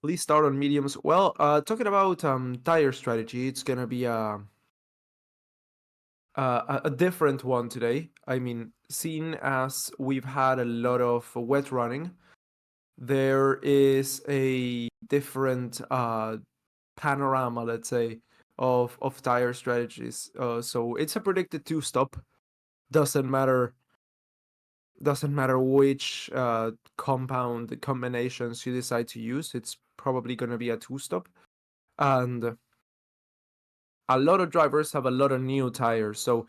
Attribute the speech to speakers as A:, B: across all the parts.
A: Please start on mediums. Well, talking about tire strategy, it's gonna be a different one today. I mean, seeing as we've had a lot of wet running, there is a different panorama, let's say, of tire strategies. So it's a predicted two stop. Doesn't matter which compound combinations you decide to use. It's probably gonna be a two stop, and a lot of drivers have a lot of new tires. So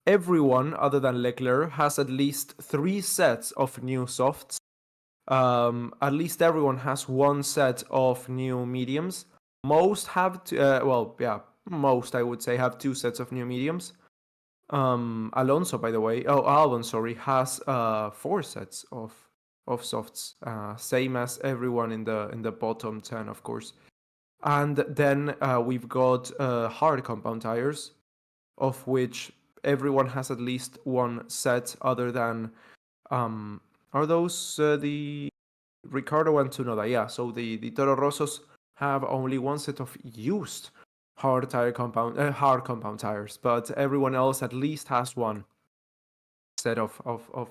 A: everyone other than Leclerc has at least 3 sets of new softs. At least everyone has one set of new mediums. Most have most I would say have 2 sets of new mediums. Alonso, by the way, Albon, sorry, has 4 sets of softs, same as everyone in the bottom 10, of course. And then we've got hard compound tires, of which everyone has at least one set, other than are those the Ricardo and Tsunoda? Yeah, so the Toro Rossos have only one set of used hard compound tires, but everyone else at least has one set of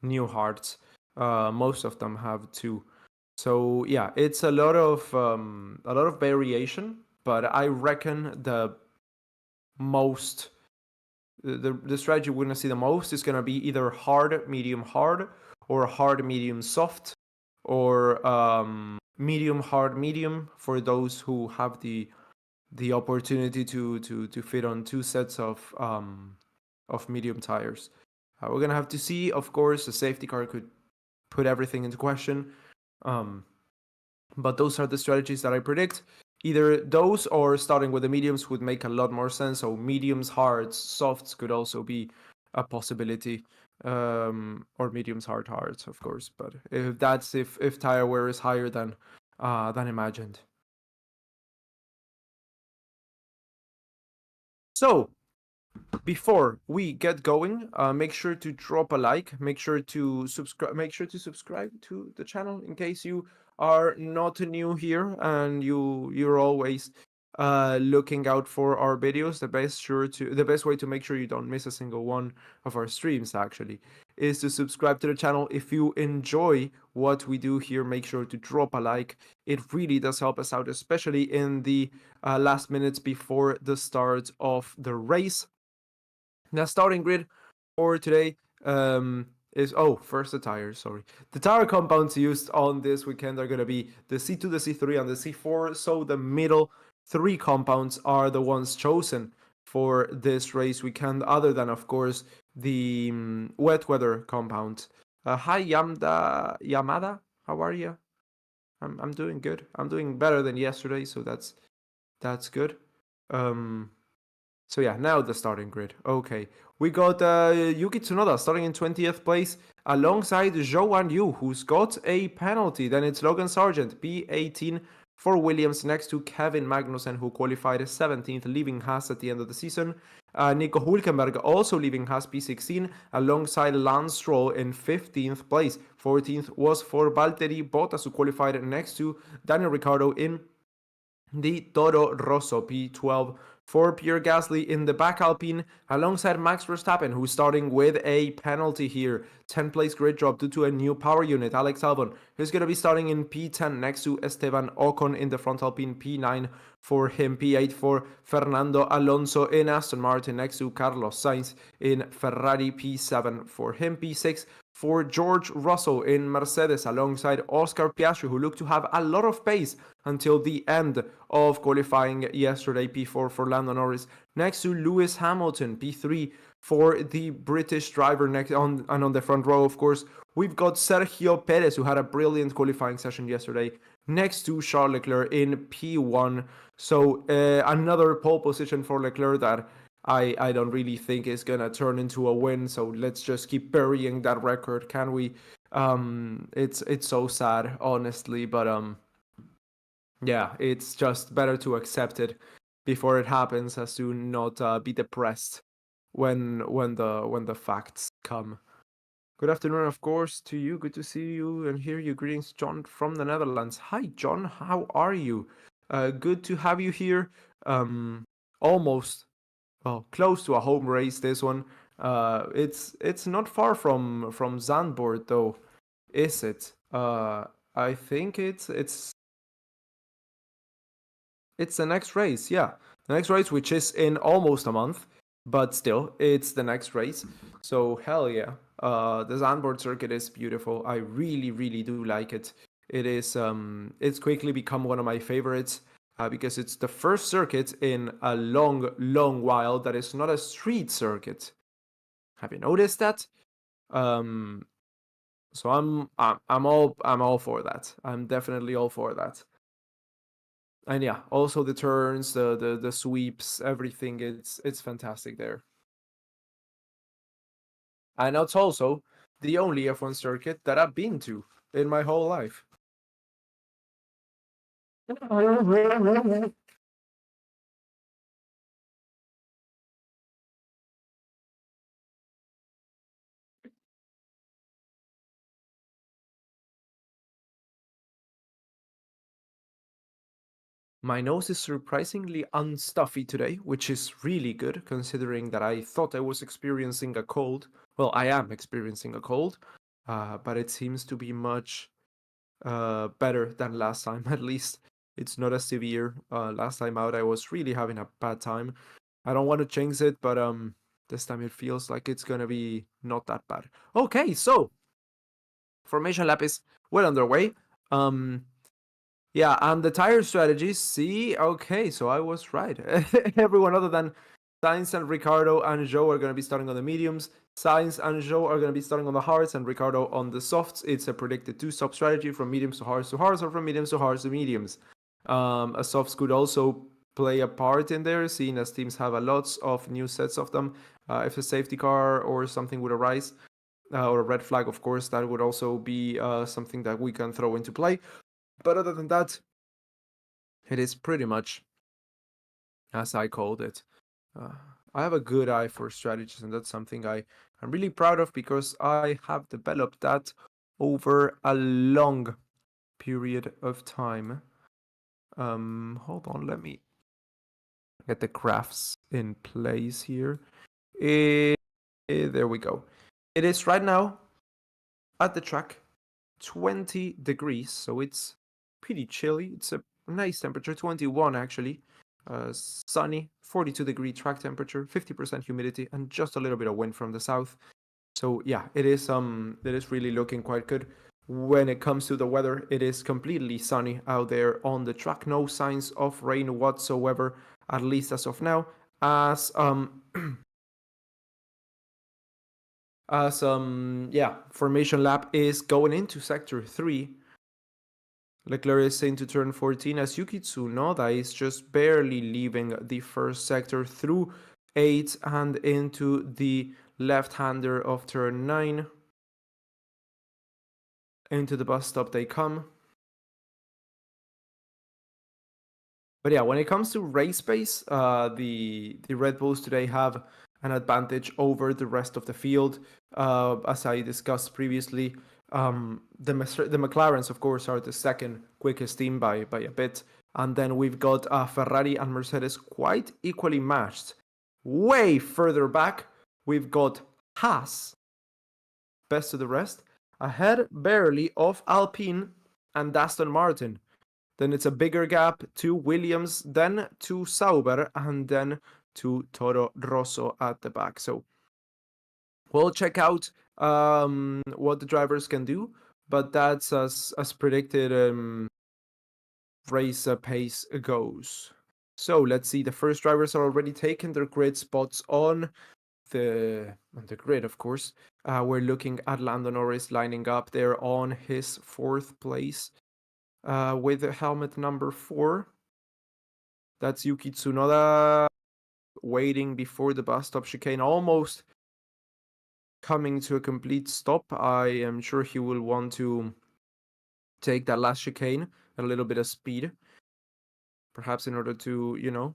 A: new hards. Most of them have two. So yeah, it's a lot of variation, but I reckon most the strategy we're gonna see the most is gonna be either hard, medium, or hard, medium, soft, or medium, hard, medium for those who have the opportunity to fit on 2 sets of medium tires. We're gonna have to see. Of course, the safety car could put everything into question, but those are the strategies that I predict. Either those or starting with the mediums would make a lot more sense. So mediums, hards, softs could also be a possibility, or mediums, hards, of course. But if tire wear is higher than imagined. So before we get going, make sure to drop a like. Make sure to subscribe. Make sure to subscribe to the channel in case you are not new here and you're always looking out for our videos. The best way to make sure you don't miss a single one of our streams actually is to subscribe to the channel. If you enjoy what we do here, make sure to drop a like. It really does help us out, especially in the last minutes before the start of the race. Now, starting grid for today is first the tires. Sorry, the tire compounds used on this weekend are gonna be the C2, the C3, and the C4. So the middle 3 compounds are the ones chosen for this race weekend, other than of course the wet weather compound. Hi Yamada, how are you? I'm doing good. I'm doing better than yesterday, so that's good. So yeah, now the starting grid. Okay, we got Yuki Tsunoda starting in 20th place alongside Zhou Wanyu, who's got a penalty. Then it's Logan Sargent, P18 for Williams, next to Kevin Magnussen, who qualified 17th, leaving Haas at the end of the season. Nico Hülkenberg also leaving Haas, P16, alongside Lance Stroll in 15th place. 14th was for Valtteri Bottas, who qualified next to Daniel Ricciardo in the Toro Rosso, P12 for Pierre Gasly in the back Alpine, alongside Max Verstappen, who's starting with a penalty here. 10th place grid drop due to a new power unit. Alex Albon, who's going to be starting in P10 next to Esteban Ocon in the front Alpine. P9 for him. P8 for Fernando Alonso in Aston Martin next to Carlos Sainz in Ferrari. P7 for him. P6 for George Russell in Mercedes alongside Oscar Piastri, who looked to have a lot of pace until the end of qualifying yesterday. P4 for Lando Norris next to Lewis Hamilton. P3 for the British driver on the front row, of course, we've got Sergio Perez, who had a brilliant qualifying session yesterday, next to Charles Leclerc in P1. So another pole position for Leclerc that I don't really think is gonna turn into a win. So let's just keep burying that record, can we? It's so sad, honestly, but yeah, it's just better to accept it before it happens, as to not be depressed when the facts come. Good afternoon, of course, to you. Good to see you and hear you. Greetings, John from the Netherlands. Hi, John. How are you? Good to have you here. Almost, well, close to a home race. This one. It's not far from Zandvoort though, is it? I think it's the next race. Yeah, the next race, which is in almost a month, but still, it's the next race. So hell yeah. The Zandvoort circuit is beautiful. I really, really do like it. It's quickly become one of my favorites because it's the first circuit in a long, long while that is not a street circuit. Have you noticed that? Um, so I'm all for that. I'm definitely all for that. And yeah, also the turns, the sweeps, everything. It's fantastic there. And it's also the only F1 circuit that I've been to in my whole life. My nose is surprisingly unstuffy today, which is really good considering that I thought I was experiencing a cold. Well, I am experiencing a cold, but it seems to be much better than last time. At least it's not as severe. Last time out, I was really having a bad time. I don't want to jinx it, but this time it feels like it's gonna be not that bad. Okay, so formation lap is well underway. Um, yeah, and the tire strategies. See, okay, so I was right. Everyone other than Sainz and Ricardo and Joe are going to be starting on the mediums. Sainz and Joe are going to be starting on the hards, and Ricardo on the softs. It's a predicted two-stop strategy from mediums to hards, or from mediums to hards to mediums. A softs could also play a part in there, seeing as teams have a lots of new sets of them. If a safety car or something would arise, or a red flag, of course, that would also be something that we can throw into play. But other than that, it is pretty much as I called it. Uh, I have a good eye for strategies, and that's something I'm really proud of because I have developed that over a long period of time. Hold on, let me get the graphs in place here. There we go. It is right now at the track 20 degrees, so it's pretty chilly. It's a nice temperature, 21 actually. Sunny, 42-degree track temperature, 50% humidity, and just a little bit of wind from the south. So yeah, it is really looking quite good. When it comes to the weather, it is completely sunny out there on the track. No signs of rain whatsoever, at least as of now. As yeah, formation lap is going into sector 3. Leclerc is into turn 14 as Yuki Tsunoda is just barely leaving the first sector through 8 and into the left-hander of turn 9. Into the bus stop they come. But yeah, when it comes to race pace, the Red Bulls today have an advantage over the rest of the field. As I discussed previously, the McLarens, of course, are the second quickest team by a bit. And then we've got Ferrari and Mercedes quite equally matched. Way further back, we've got Haas, best of the rest, ahead barely of Alpine and Aston Martin. Then it's a bigger gap to Williams, then to Sauber, and then to Toro Rosso at the back. So we'll check out what the drivers can do, but that's as predicted race pace goes. So let's see. The first drivers are already taken their grid spots on the grid, of course. We're looking at Lando Norris lining up there on his 4th place with helmet number 4. That's Yuki Tsunoda waiting before the bus stop chicane, almost coming to a complete stop. I am sure he will want to take that last chicane at a little bit of speed, perhaps in order to,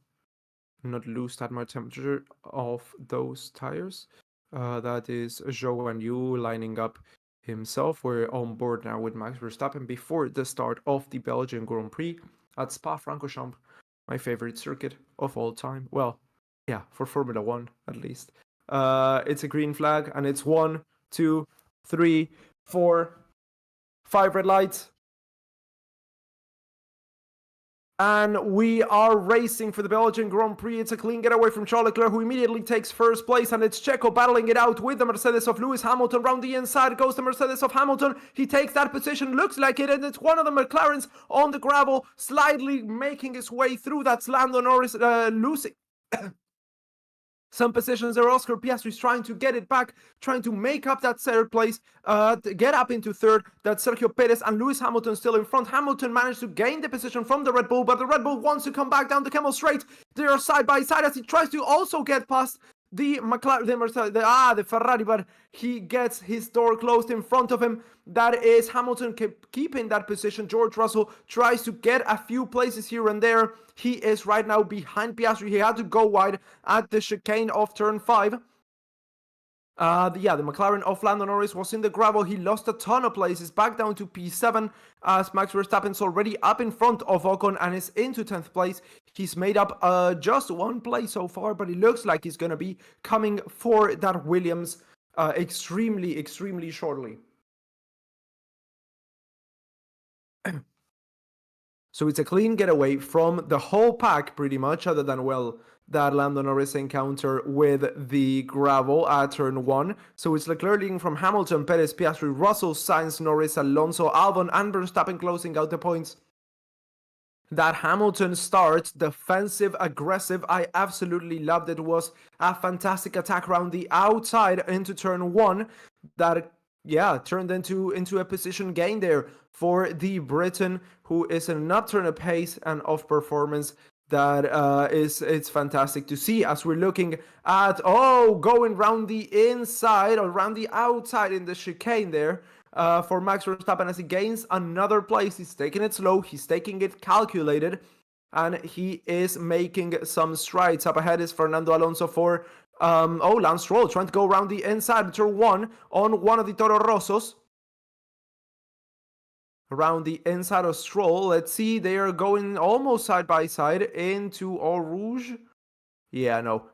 A: not lose that much temperature of those tires. That is Zhou and Yu lining up himself. We're on board now with Max Verstappen before the start of the Belgian Grand Prix at Spa-Francorchamps, my favorite circuit of all time. Well, yeah, for Formula One at least. It's a green flag, and it's 1, 2, 3, 4, 5 red lights. And we are racing for the Belgian Grand Prix. It's a clean getaway from Charles Leclerc, who immediately takes first place. And it's Checo battling it out with the Mercedes of Lewis Hamilton. Round the inside goes the Mercedes of Hamilton. He takes that position, looks like it, and it's one of the McLarens on the gravel, slightly making his way through. That's Lando Norris losing some positions there. Oscar Piastri's trying to get it back, trying to make up that third place, to get up into third. That's Sergio Perez and Lewis Hamilton still in front. Hamilton managed to gain the position from the Red Bull, but the Red Bull wants to come back down the Camel Straight. They are side by side as he tries to also get past the McLaren, the Ferrari, but he gets his door closed in front of him. That is Hamilton keeping that position. George Russell tries to get a few places here and there. He is right now behind Piastri. He had to go wide at the chicane of turn 5. The McLaren of Lando Norris was in the gravel. He lost a ton of places, back down to P7, as Max Verstappen's already up in front of Ocon and is into 10th place. He's made up just one place so far, but it looks like he's going to be coming for that Williams extremely shortly. So it's a clean getaway from the whole pack, pretty much, other than, well, that Lando Norris encounter with the gravel at turn 1. So it's Leclerc leading from Hamilton, Perez, Piastri, Russell, Sainz, Norris, Alonso, Albon, and Verstappen closing out the points. That Hamilton start, defensive, aggressive, I absolutely loved it. It was a fantastic attack around the outside into turn 1 that turned into a position gain there for the Briton, who is an upturn of pace and of performance that it's fantastic to see, as we're looking at going around the inside or around the outside in the chicane there for Max Verstappen as he gains another place. He's taking it slow, he's taking it calculated, and he is making some strides. Up ahead is Fernando Alonso for Lance Stroll trying to go around the inside, turn 1 on one of the Toro Rossos. Around the inside of Stroll, let's see, they are going almost side by side into Eau Rouge. Yeah, no.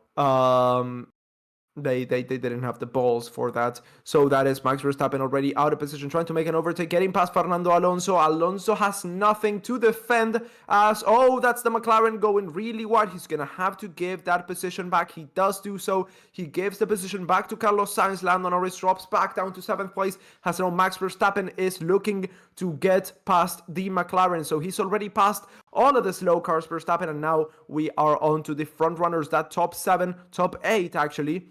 A: They didn't have the balls for that. So that is Max Verstappen already out of position, trying to make an overtake, getting past Fernando Alonso. Alonso has nothing to defend as, that's the McLaren going really wide. He's going to have to give that position back. He does do so. He gives the position back to Carlos Sainz. Lando Norris drops back down to 7th place. As now Max Verstappen is looking to get past the McLaren. So he's already passed all of the slow cars, Verstappen, and now we are on to the front runners. That top 7, top 8 actually,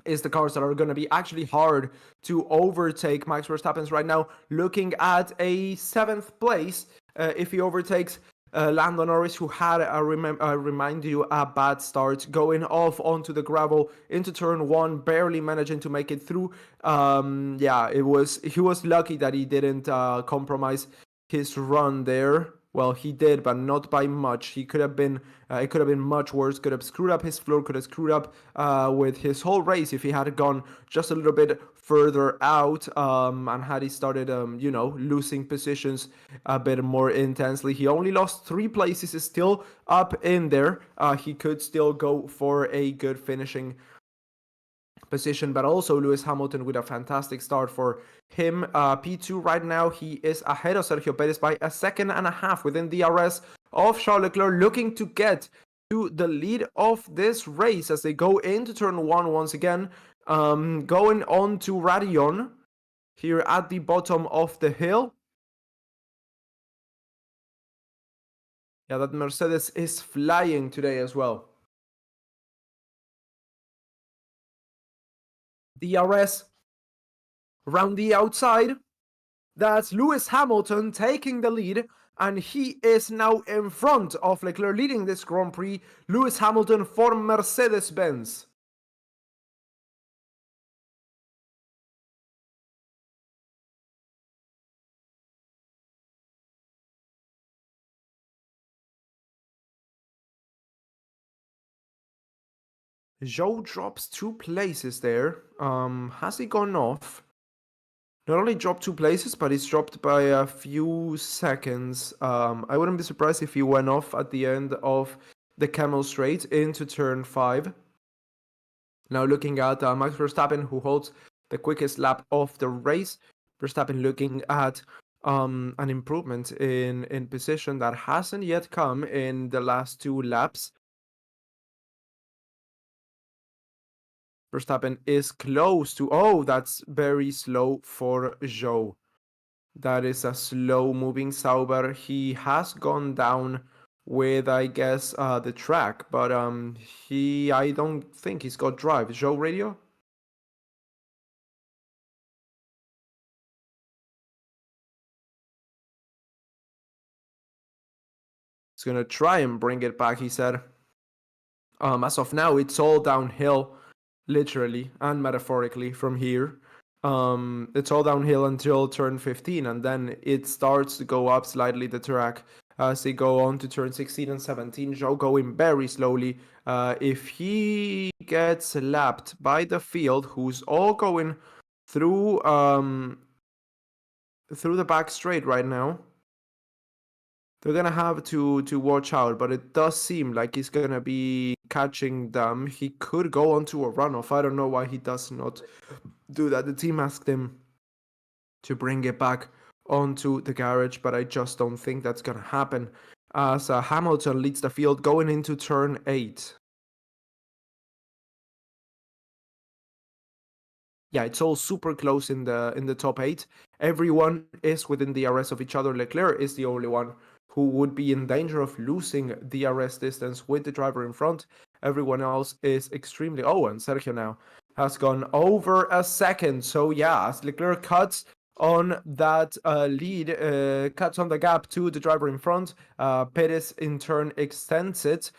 A: is the cars that are going to be actually hard to overtake Max Verstappen's right now. Looking at a 7th place, if he overtakes Lando Norris, who had, remind you, a bad start, going off onto the gravel into turn 1, barely managing to make it through. He was lucky that he didn't compromise his run there. Well, he did, but not by much. He could have been, it could have been much worse. Could have screwed up his floor, could have screwed up with his whole race if he had gone just a little bit further out and had he started, losing positions a bit more intensely. He only lost 3 places, is still up in there. He could still go for a good finishing position, but also Lewis Hamilton with a fantastic start for him. P2 right now, he is ahead of Sergio Perez by 1.5 seconds within the DRS of Charles Leclerc, looking to get to the lead of this race as they go into turn 1 once again, going on to Radion here at the bottom of the hill. Yeah, that Mercedes is flying today as well. DRS around the outside. That's Lewis Hamilton taking the lead, and he is now in front of Leclerc, leading this Grand Prix. Lewis Hamilton for Mercedes-Benz. Zhou drops 2 places there. Has he gone off? Not only dropped 2 places, but he's dropped by a few seconds. I wouldn't be surprised if he went off at the end of the Camel Straight into turn 5. Now looking at Max Verstappen, who holds the quickest lap of the race. Verstappen looking at an improvement in position that hasn't yet come in the last 2 laps. Verstappen is close to... Oh, that's very slow for Zhou. That is a slow-moving Sauber. He has gone down with, I guess, the track, but I don't think he's got drive. Zhou radio? He's gonna try and bring it back, he said. As of now, it's all downhill, literally and metaphorically from here. It's all downhill until turn 15, and then it starts to go up slightly, the track, as they go on to turn 16 and 17. Zhou going very slowly. If he gets lapped by the field, who's all going through through the back straight right now, they're gonna have to watch out, but it does seem like he's gonna be catching them. He could go onto a runoff. I don't know why he does not do that. The team asked him to bring it back onto the garage, but I just don't think that's gonna happen. As Hamilton leads the field going into turn 8. Yeah, it's all super close in the top 8. Everyone is within the DRS of each other. Leclerc is the only one who would be in danger of losing DRS distance with the driver in front. Everyone else is extremely... Oh, and Sergio now has gone over a second. So yeah, as Leclerc cuts on that lead, cuts on the gap to the driver in front, Perez in turn extends it,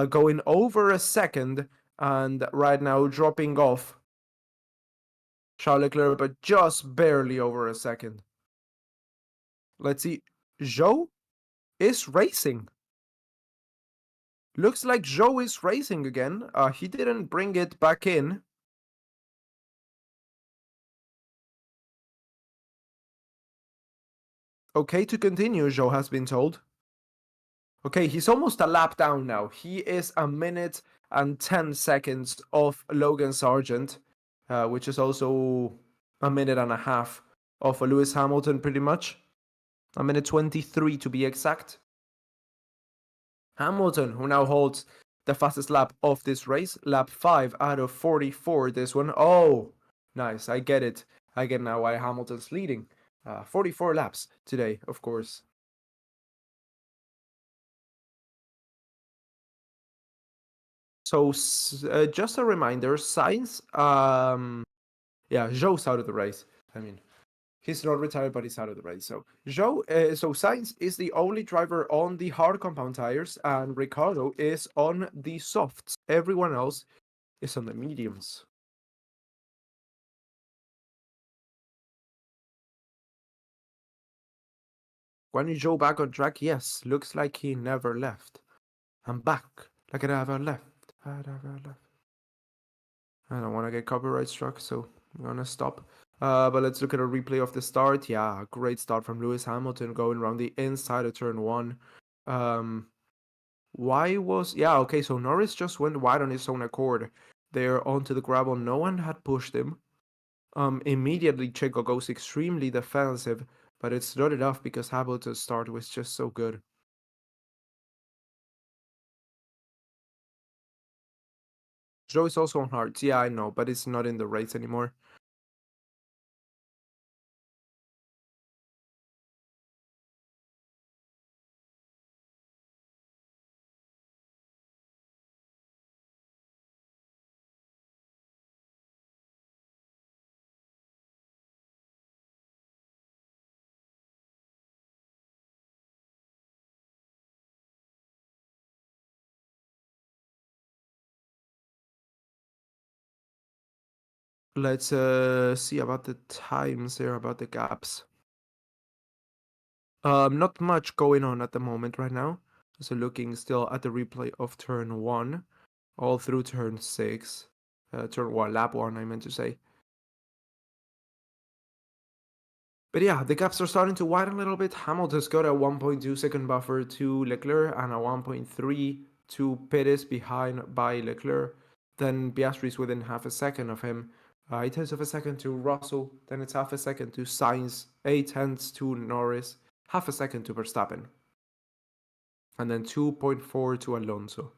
A: going over a second, and right now dropping off Charles Leclerc, but just barely over a second. Let's see. Zhou is racing. Looks like Zhou is racing again. He didn't bring it back in. Okay to continue, Zhou has been told. Okay, he's almost a lap down now. He is a minute and 10 seconds off Logan Sargent, which is also a minute and a half of Lewis Hamilton, pretty much. A minute 23 to be exact. Hamilton, who now holds the fastest lap of this race, lap 5 out of 44, this one. Oh, nice, I get it. I get now why Hamilton's leading. 44 laps today, of course. So, just a reminder, Sainz, yeah, Zhou's out of the race. I mean, he's not retired, but he's out of the race. So so Sainz is the only driver on the hard compound tires, and Ricardo is on the softs. Everyone else is on the mediums. Guan Yu Zhou back on track? Yes, looks like he never left. I'm back, like I never left. I never left. I don't want to get copyright struck, so I'm gonna stop. But let's look at a replay of the start. Yeah, great start from Lewis Hamilton going around the inside of turn 1. Why was... Yeah, okay, so Norris just went wide on his own accord there onto the gravel. No one had pushed him. Immediately Checo goes extremely defensive, but it's not enough because Hamilton's start was just so good. Joe is also on hards. Yeah, I know, but it's not in the race anymore. Let's see about the times here, about the gaps. Not much going on at the moment right now. So looking still at the replay of turn 1. all through turn 6. Turn 1, lap 1, I meant to say. But yeah, the gaps are starting to widen a little bit. Hamilton's got a 1.2 second buffer to Leclerc and a 1.3 to Perez behind by Leclerc. Then Piastri's within half a second of him. 8 tenths of a second to Russell. Then it's half a second to Sainz. 8 tenths to Norris. Half a second to Verstappen. And then 2.4 to Alonso.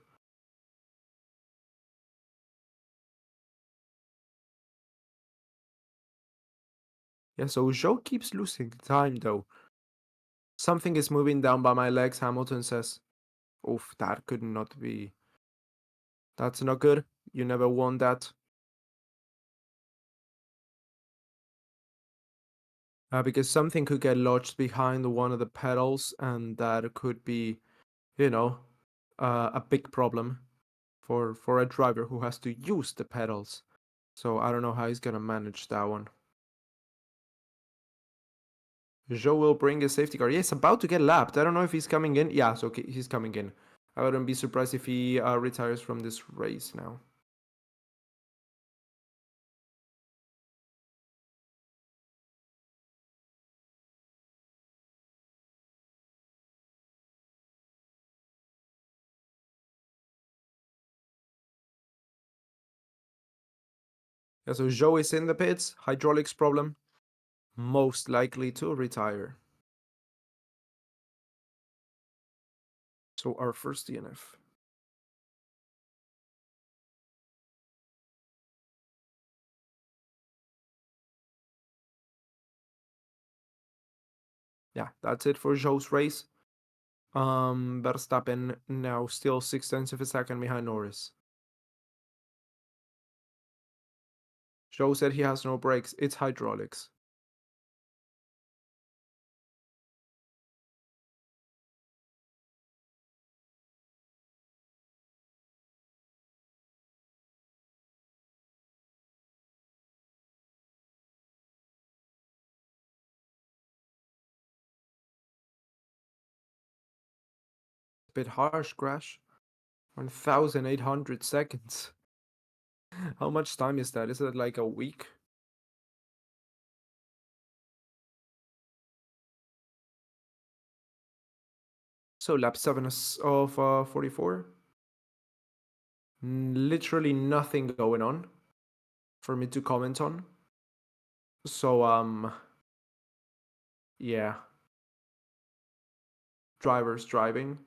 A: Yeah, so Zhou keeps losing time though. Something is moving down by my legs, Hamilton says. Oof, that could not be. That's not good. You never want that. Because something could get lodged behind one of the pedals, and that could be, you know, a big problem for a driver who has to use the pedals. So I don't know how he's gonna manage that one. Joe will bring a safety car. Yes, about to get lapped. I don't know if he's coming in. Yeah, so okay, he's coming in. I wouldn't be surprised if he retires from this race now. Yeah, so Joe is in the pits. Hydraulics problem. Most likely to retire. So our first DNF. Yeah, that's it for Joe's race. Verstappen now still 6 tenths of a second behind Norris. Joe said he has no brakes. It's hydraulics. Bit harsh crash. 1,800 seconds. How much time is that? Is it like a week? So lap 7 of 44. Literally nothing going on for me to comment on. So yeah. Drivers driving.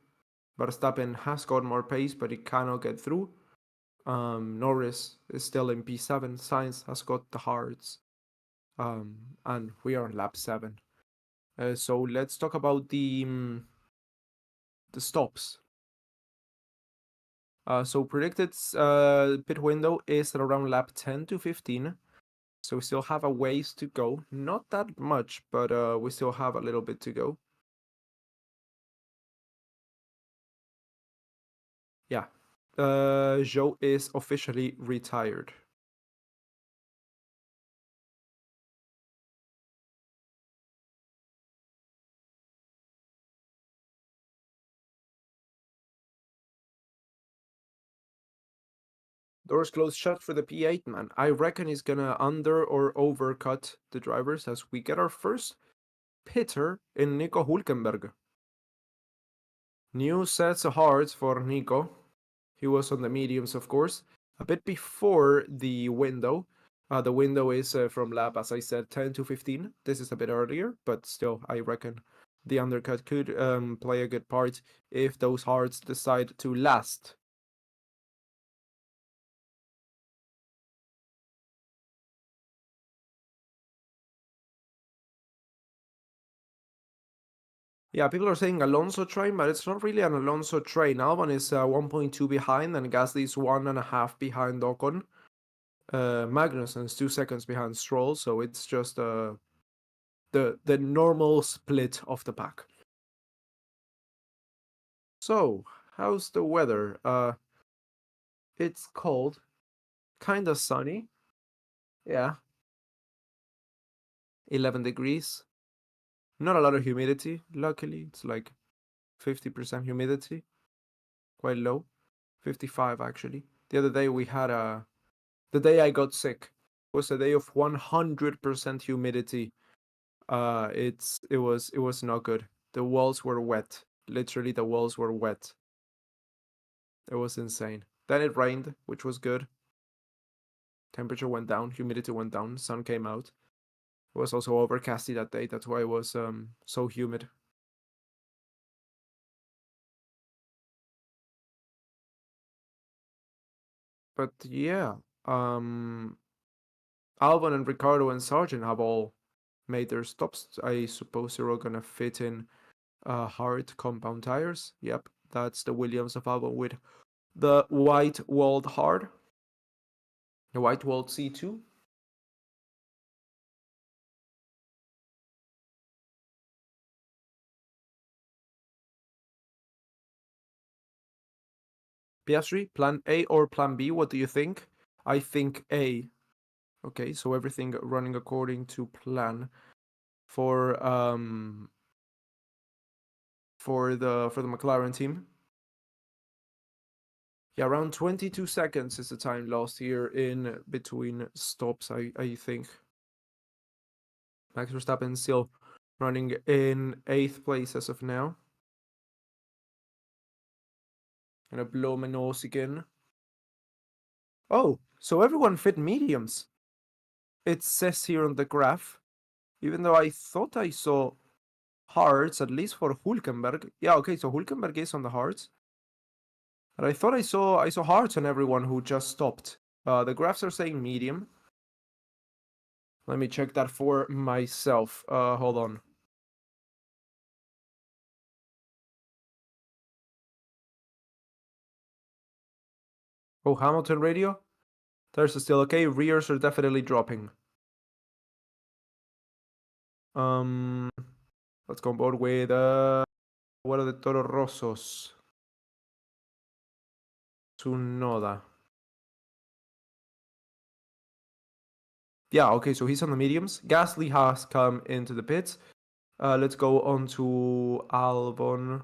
A: Verstappen has got more pace, but he cannot get through. Norris is still in P7. Sainz has got the hards. And we are on lap 7. So let's talk about the stops. So predicted pit window is at around lap 10 to 15. So we still have a ways to go. Not that much, but we still have a little bit to go. Yeah. Joe is officially retired. Doors closed shut for the P8 man. I reckon he's gonna under or overcut the drivers as we get our first pitter in Nico Hulkenberg. New sets of hards for Nico. He was on the mediums, of course, a bit before the window. The window is from lap, as I said, 10 to 15. This is a bit earlier, but still, I reckon the undercut could play a good part if those hards decide to last. Yeah, people are saying Alonso train, but it's not really an Alonso train. Albon is 1.2 behind, and Gasly is 1.5 behind Ocon. Magnussen's 2 seconds behind Stroll, so it's just the normal split of the pack. So, how's the weather? It's cold, kind of sunny. Yeah, 11 degrees. Not a lot of humidity, luckily. It's like 50% humidity, quite low. 55 actually. The other day we had the day I got sick was a day of 100% humidity. It was not good. The walls were wet. Literally, the walls were wet. It was insane. Then it rained, which was good. Temperature went down, humidity went down, sun came out. It was also overcasty that day. That's why it was so humid. But yeah, um, Alban and Ricardo and Sargent have all made their stops. I suppose they're all gonna fit in hard compound tires. Yep, that's the Williams of Alban with the white walled hard, the white walled C2. Piastri, plan A or plan B? What do you think? I think A. Okay, so everything running according to plan for the McLaren team. Yeah, around 22 seconds is the time lost here in between stops, I think. Max Verstappen still running in 8th place as of now. Gonna blow my nose again. Oh, so everyone fit mediums. It says here on the graph, even though I thought I saw hards, at least for Hulkenberg. Yeah, okay, so Hulkenberg is on the hards. But I thought I saw hearts on everyone who just stopped. The graphs are saying medium. Let me check that for myself. Hold on. Oh, Hamilton radio? Tires are still okay. Rears are definitely dropping. Um, let's go on board with what are the Toro Rossos? Tsunoda. Yeah, okay, so he's on the mediums. Gasly has come into the pits. Let's go on to Albon.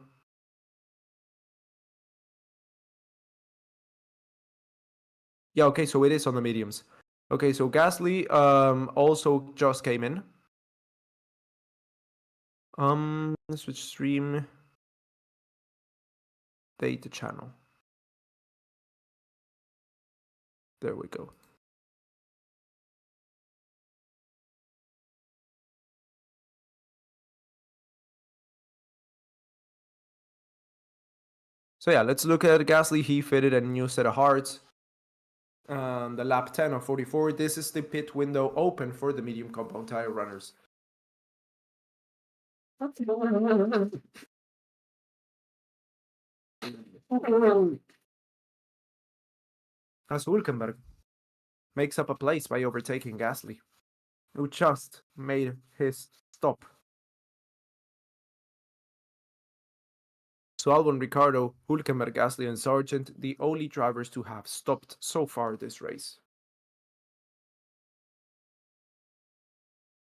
A: Yeah, okay, so it is on the mediums. Okay, so Gasly also just came in. Switch stream data channel. There we go. So yeah, let's look at Gasly. He fitted a new set of hearts. The lap 10 of 44. This is the pit window open for the medium compound tire runners. As Hulkenberg makes up a place by overtaking Gasly, who just made his stop. So Albon, Ricardo, Hulkenberg, Gasly, and Sargent, the only drivers to have stopped so far this race.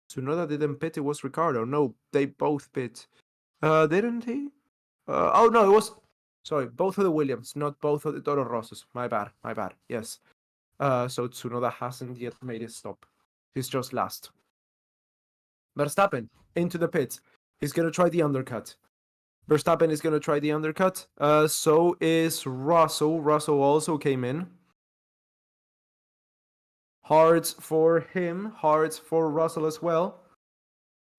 A: Tsunoda didn't pit, it was Ricardo. No, they both pit. Didn't he? Oh no, it was. Sorry, both of the Williams, not both of the Toro Rossos. My bad, my bad. Yes. So Tsunoda hasn't yet made his stop. He's just last. Verstappen into the pits. He's gonna try the undercut. Verstappen is gonna try the undercut. So is Russell. Russell also came in. Hards for him. Hards for Russell as well.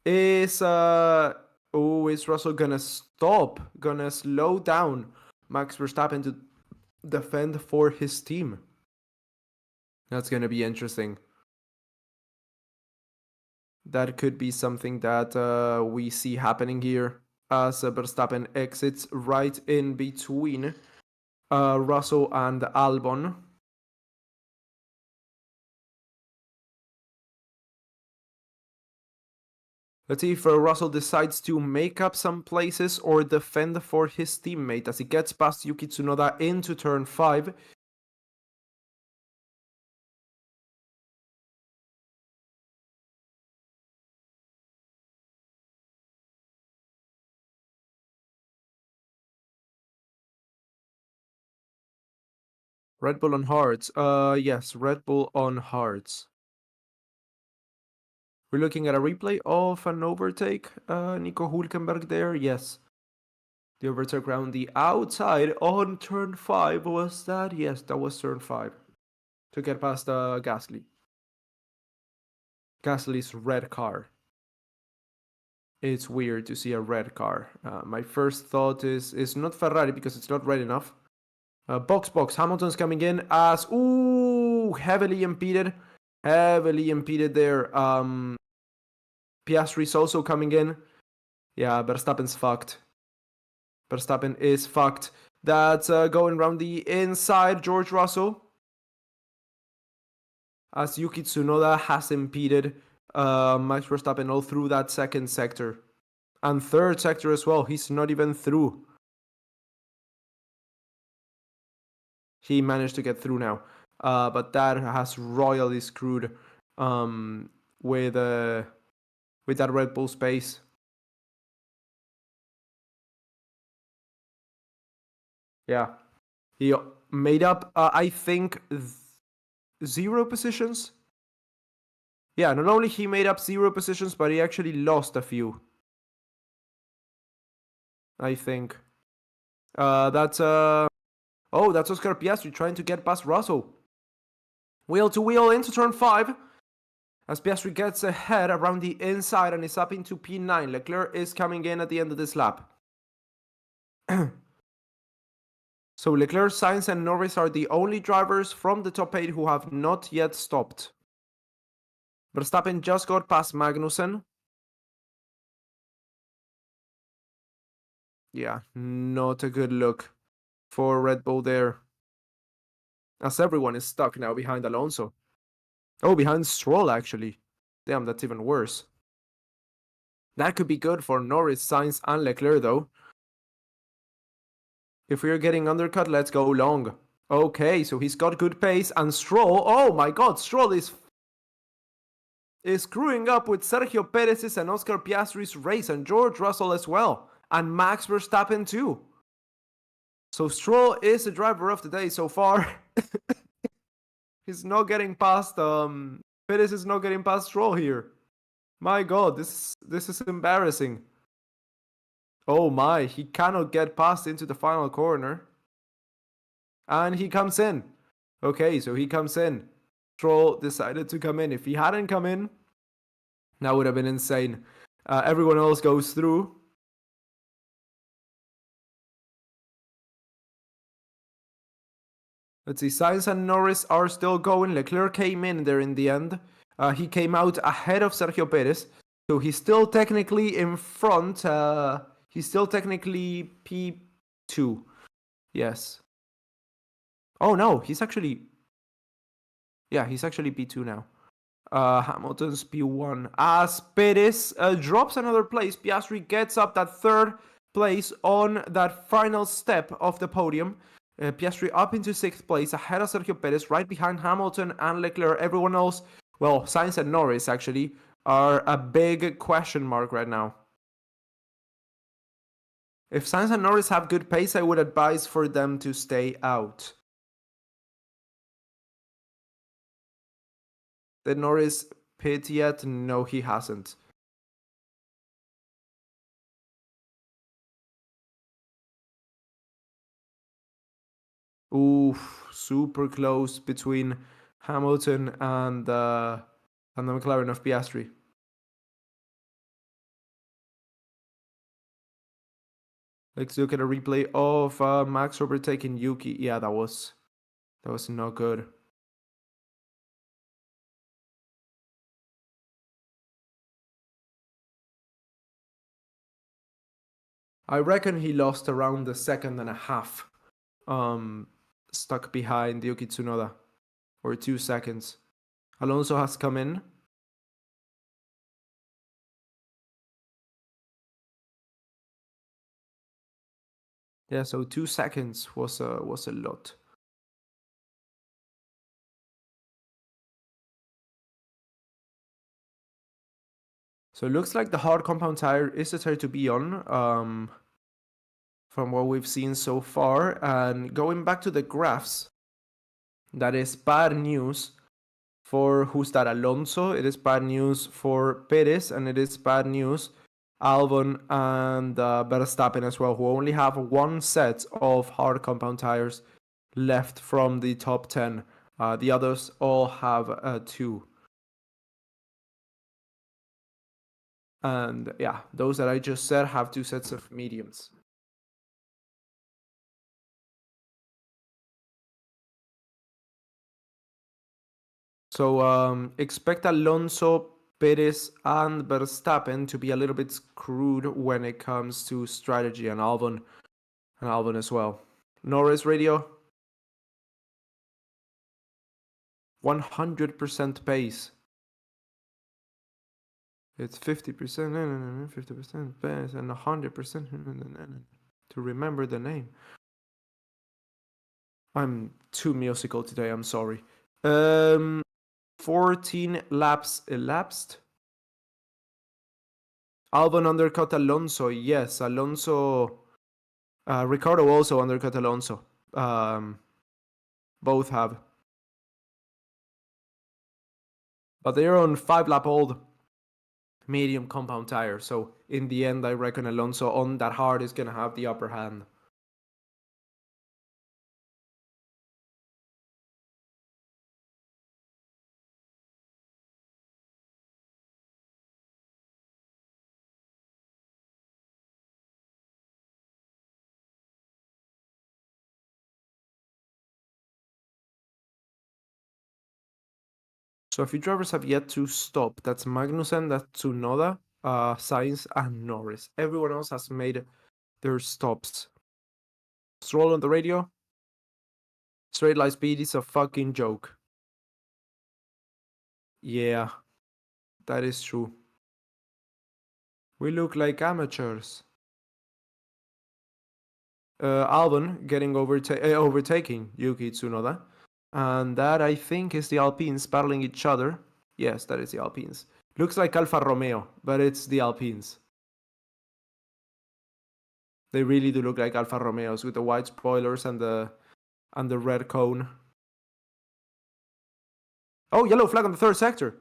A: Is is Russell gonna stop? Gonna slow down Max Verstappen to defend for his team? That's gonna be interesting. That could be something that we see happening here as Verstappen exits right in between Russell and Albon. Let's see if Russell decides to make up some places or defend for his teammate as he gets past Yuki Tsunoda into turn 5. Red Bull on hards. Yes, Red Bull on hards. We're looking at a replay of an overtake. Nico Hulkenberg there. Yes. The overtake around the outside on turn 5. Was that? Yes, that was turn 5. To get past Gasly. Gasly's red car. It's weird to see a red car. My first thought is not Ferrari because it's not red enough. Box. Hamilton's coming in as heavily impeded there. Piastri's also coming in. Yeah, Verstappen's fucked. Verstappen is fucked. That's going around the inside. George Russell, as Yuki Tsunoda has impeded Max Verstappen all through that second sector and third sector as well. He's not even through. He managed to get through now, but that has royally screwed with that Red Bull space. Yeah, he made up, I think, 0 positions. Yeah, not only he made up 0 positions, but he actually lost a few. I think. That's Oscar Piastri trying to get past Russell. Wheel to wheel into turn 5. As Piastri gets ahead around the inside and is up into P9. Leclerc is coming in at the end of this lap. So Leclerc, Sainz, and Norris are the only drivers from the top 8 who have not yet stopped. Verstappen just got past Magnussen. Yeah, not a good look for Red Bull there. As everyone is stuck now behind Alonso. Oh, behind Stroll, actually. Damn, that's even worse. That could be good for Norris, Sainz, and Leclerc, though. If we're getting undercut, let's go long. Okay, so he's got good pace, and Stroll, oh my god, Stroll is screwing up with Sergio Perez's and Oscar Piastri's race, and George Russell as well, and Max Verstappen too. So Stroll is the driver of the day so far. He's not getting past, Perez is not getting past Stroll here. My god, this is embarrassing. Oh my, he cannot get past into the final corner. And he comes in. Okay, so he comes in. Stroll decided to come in. If he hadn't come in, that would have been insane. Everyone else goes through. Let's see, Sainz and Norris are still going. Leclerc came in there in the end. He came out ahead of Sergio Perez. So he's still technically in front. He's still technically P2. Yes. Oh no, he's actually... Yeah, he's actually P2 now. Hamilton's P1. As Perez drops another place, Piastri gets up that third place on that final step of the podium. Piastri up into 6th place, ahead of Sergio Perez, right behind Hamilton and Leclerc. Everyone else, well, Sainz and Norris actually, are a big question mark right now. If Sainz and Norris have good pace, I would advise for them to stay out. Did Norris pit yet? No, he hasn't. Oof, super close between Hamilton and the McLaren of Piastri. Let's look at a replay of Max overtaking Yuki. Yeah, that was not good. I reckon he lost around a second and a half. Stuck behind Yuki Tsunoda. Or 2 seconds. Alonso has come in. Yeah, so 2 seconds was a lot. So it looks like the hard compound tire is the tire to be on, from what we've seen so far. And going back to the graphs, That is bad news for who's that? Alonso. It is bad news for Perez, and it is bad news Albon and Verstappen as well, who only have one set of hard compound tires left from the top 10. The others all have two. And yeah, those that I just said have two sets of mediums. So expect Alonso, Perez, and Verstappen to be a little bit screwed when it comes to strategy, and Albon as well. Norris radio, 100% pace. It's 50%, 50% pace, and 100% to remember the name. I'm too musical today, I'm sorry. 14 laps elapsed. Albon undercut Alonso. Yes, Alonso. Ricardo also undercut Alonso. Both have. But they're on 5-lap-old medium compound tire. So in the end, I reckon Alonso on that hard is going to have the upper hand. So a few drivers have yet to stop. That's Magnussen, that's Tsunoda, Sainz, and Norris. Everyone else has made their stops. Stroll on the radio. Straight line speed is a fucking joke. Yeah, that is true. We look like amateurs. Albon getting overtaking Yuki Tsunoda. And that, I think, is the Alpines battling each other. Yes, that is the Alpines. Looks like Alfa Romeo, but it's the Alpines. They really do look like Alfa Romeos with the white spoilers and the red cone. Oh, yellow flag on the third sector.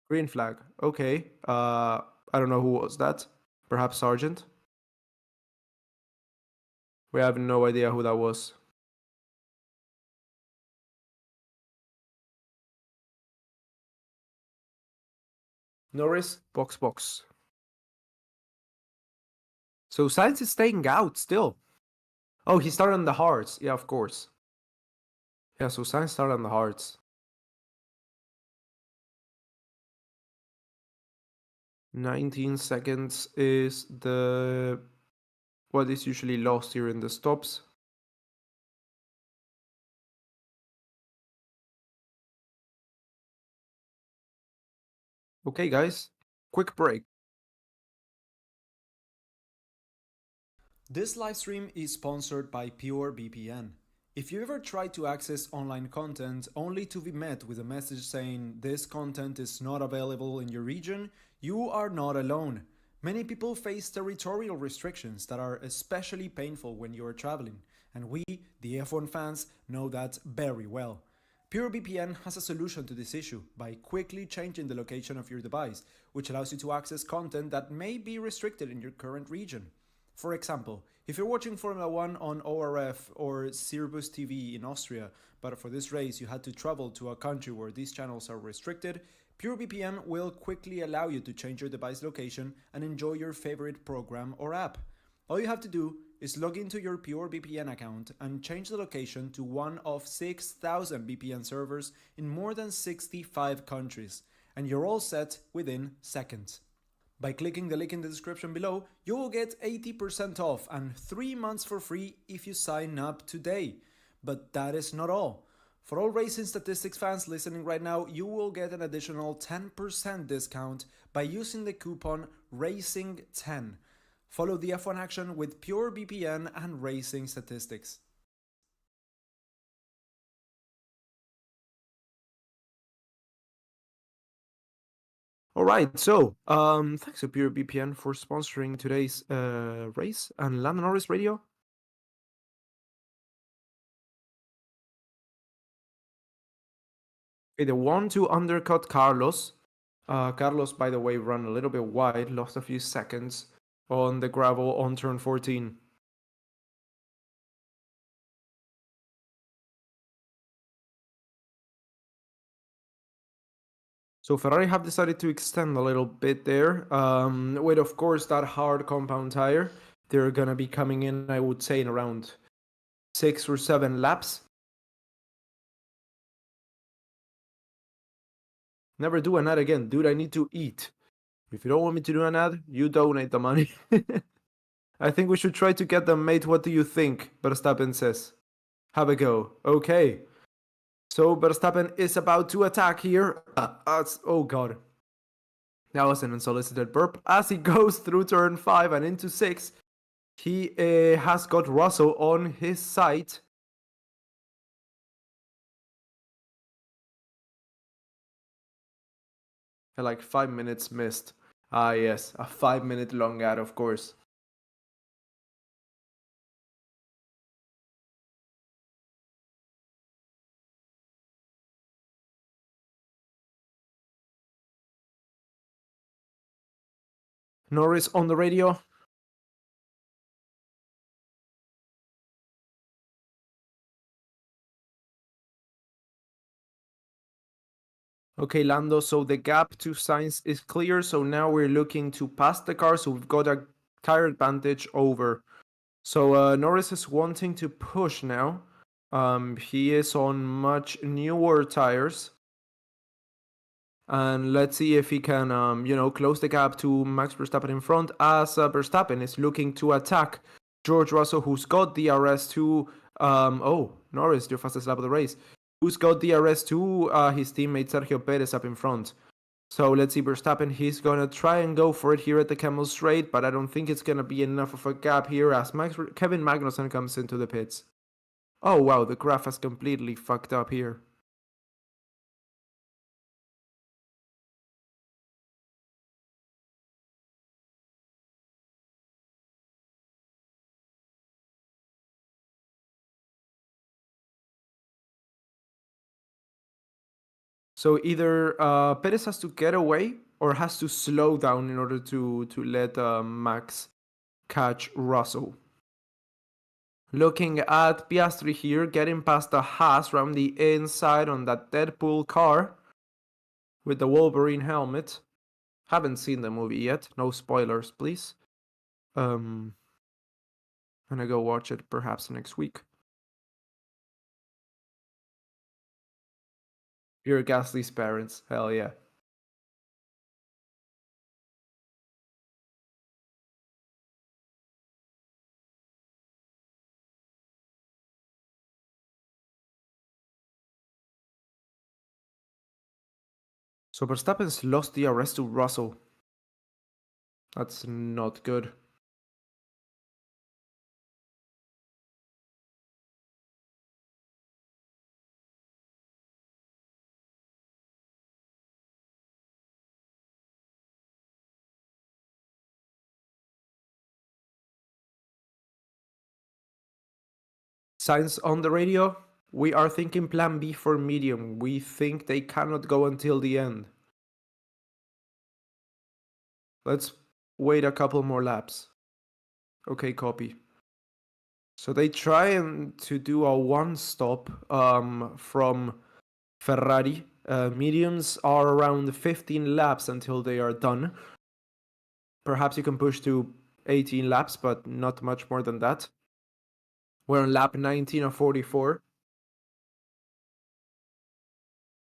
A: Green flag. Okay. I don't know who was that. Perhaps Sergeant. We have no idea who that was. Norris, box. So Sainz is staying out still. Oh, he started on the hards. Yeah, of course. Yeah, so Sainz started on the hards. 19 seconds is what is usually lost here in the stops. Okay, guys, quick break.
B: This livestream is sponsored by PureVPN. If you ever try to access online content only to be met with a message saying this content is not available in your region, you are not alone. Many people face territorial restrictions that are especially painful when you are traveling, and we, the F1 fans, know that very well. PureVPN has a solution to this issue by quickly changing the location of your device, which allows you to access content that may be restricted in your current region. For example, if you're watching Formula 1 on ORF or Sirbus TV in Austria, but for this race you had to travel to a country where these channels are restricted, PureVPN will quickly allow you to change your device location and enjoy your favorite program or app. All you have to do is log into your PureVPN account and change the location to one of 6,000 VPN servers in more than 65 countries, and you're all set within seconds. By clicking the link in the description below, you will get 80% off and 3 months for free if you sign up today. But that is not all. For all racing statistics fans listening right now, you will get an additional 10% discount by using the coupon RACING10. Follow the F1 action with PureVPN and Racing Statistics.
A: All right, so thanks to PureVPN for sponsoring today's race and Lando Norris Radio. Okay, the one to undercut Carlos. Carlos, by the way, ran a little bit wide, lost a few seconds on the gravel on turn 14. So Ferrari have decided to extend a little bit there, with of course that hard compound tire. They're gonna be coming in, I would say, in around 6 or 7 laps. Never do an ad again, dude. I need to eat. If you don't want me to do an ad, you donate the money. I think we should try to get them, mate. What do you think? Verstappen says. Have a go. Okay. So Verstappen is about to attack here. Oh god. That was an unsolicited burp. As he goes through turn 5 and into 6, he has got Russell on his side. Like 5 minutes missed. Ah, yes. A 5-minute long ad, of course. Norris on the radio. Okay, Lando, so the gap to Sainz is clear. So now we're looking to pass the car. So we've got a tire advantage over. So Norris is wanting to push now. He is on much newer tires. And let's see if he can, close the gap to Max Verstappen in front, as Verstappen is looking to attack George Russell, who's got DRS2. Norris, your fastest lap of the race. Who's got DRS2? His teammate Sergio Perez up in front. So let's see, Verstappen, he's gonna try and go for it here at the Camel Straight, but I don't think it's gonna be enough of a gap here as Kevin Magnussen comes into the pits. Oh wow, the graph has completely fucked up here. So either Perez has to get away or has to slow down in order to let Max catch Russell. Looking at Piastri here, getting past the Haas from the inside on that Deadpool car with the Wolverine helmet. Haven't seen the movie yet. No spoilers, please. Gonna go watch it perhaps next week. Pierre Gasly's parents. Hell yeah. So Verstappen's lost the arrest to Russell. That's not good. Signs on the radio. We are thinking plan B for medium. We think they cannot go until the end. Let's wait a couple more laps. Okay, copy. So they try and to do a one stop from Ferrari. Mediums are around 15 laps until they are done. Perhaps you can push to 18 laps, but not much more than that. We're on lap 19 of 44.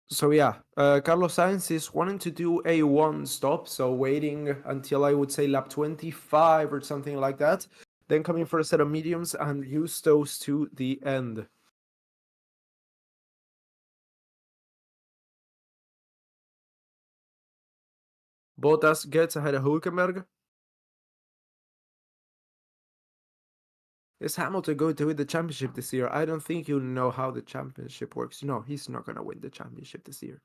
A: So yeah, Carlos Sainz is wanting to do a one stop, so waiting until I would say lap 25 or something like that, then coming for a set of mediums and use those to the end. Bottas gets ahead of Hulkenberg. Is Hamilton going to win the championship this year? I don't think you know how the championship works. No, he's not going to win the championship this year.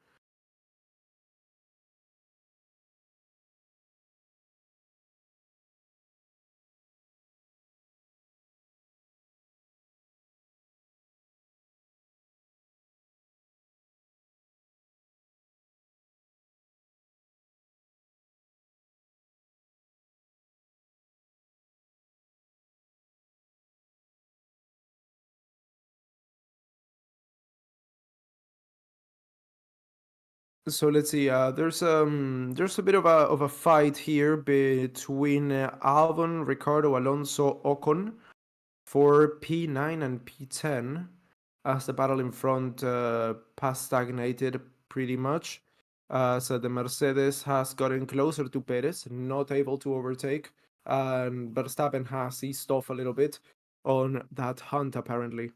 A: So let's see. There's a bit of a fight here between Albon, Ricardo, Alonso, Ocon for P9 and P10, as the battle in front has stagnated pretty much. So the Mercedes has gotten closer to Perez, not able to overtake, and Verstappen has eased off a little bit on that hunt apparently.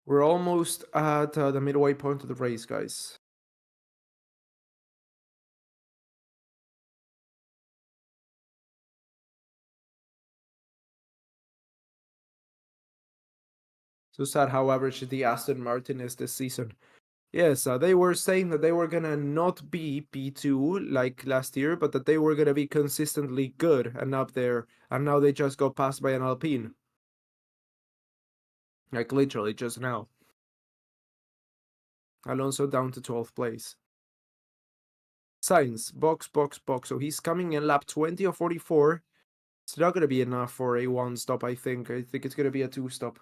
A: We're almost at the midway point of the race, guys. So sad how average the Aston Martin is this season. Yes, they were saying that they were gonna not be P2 like last year, but that they were gonna be consistently good and up there, and now they just got passed by an Alpine. Like literally just now. Alonso down to 12th place. Sainz, box, box, box. So he's coming in lap 20 or 44. It's not gonna be enough for a one stop, I think. I think it's gonna be a two stop.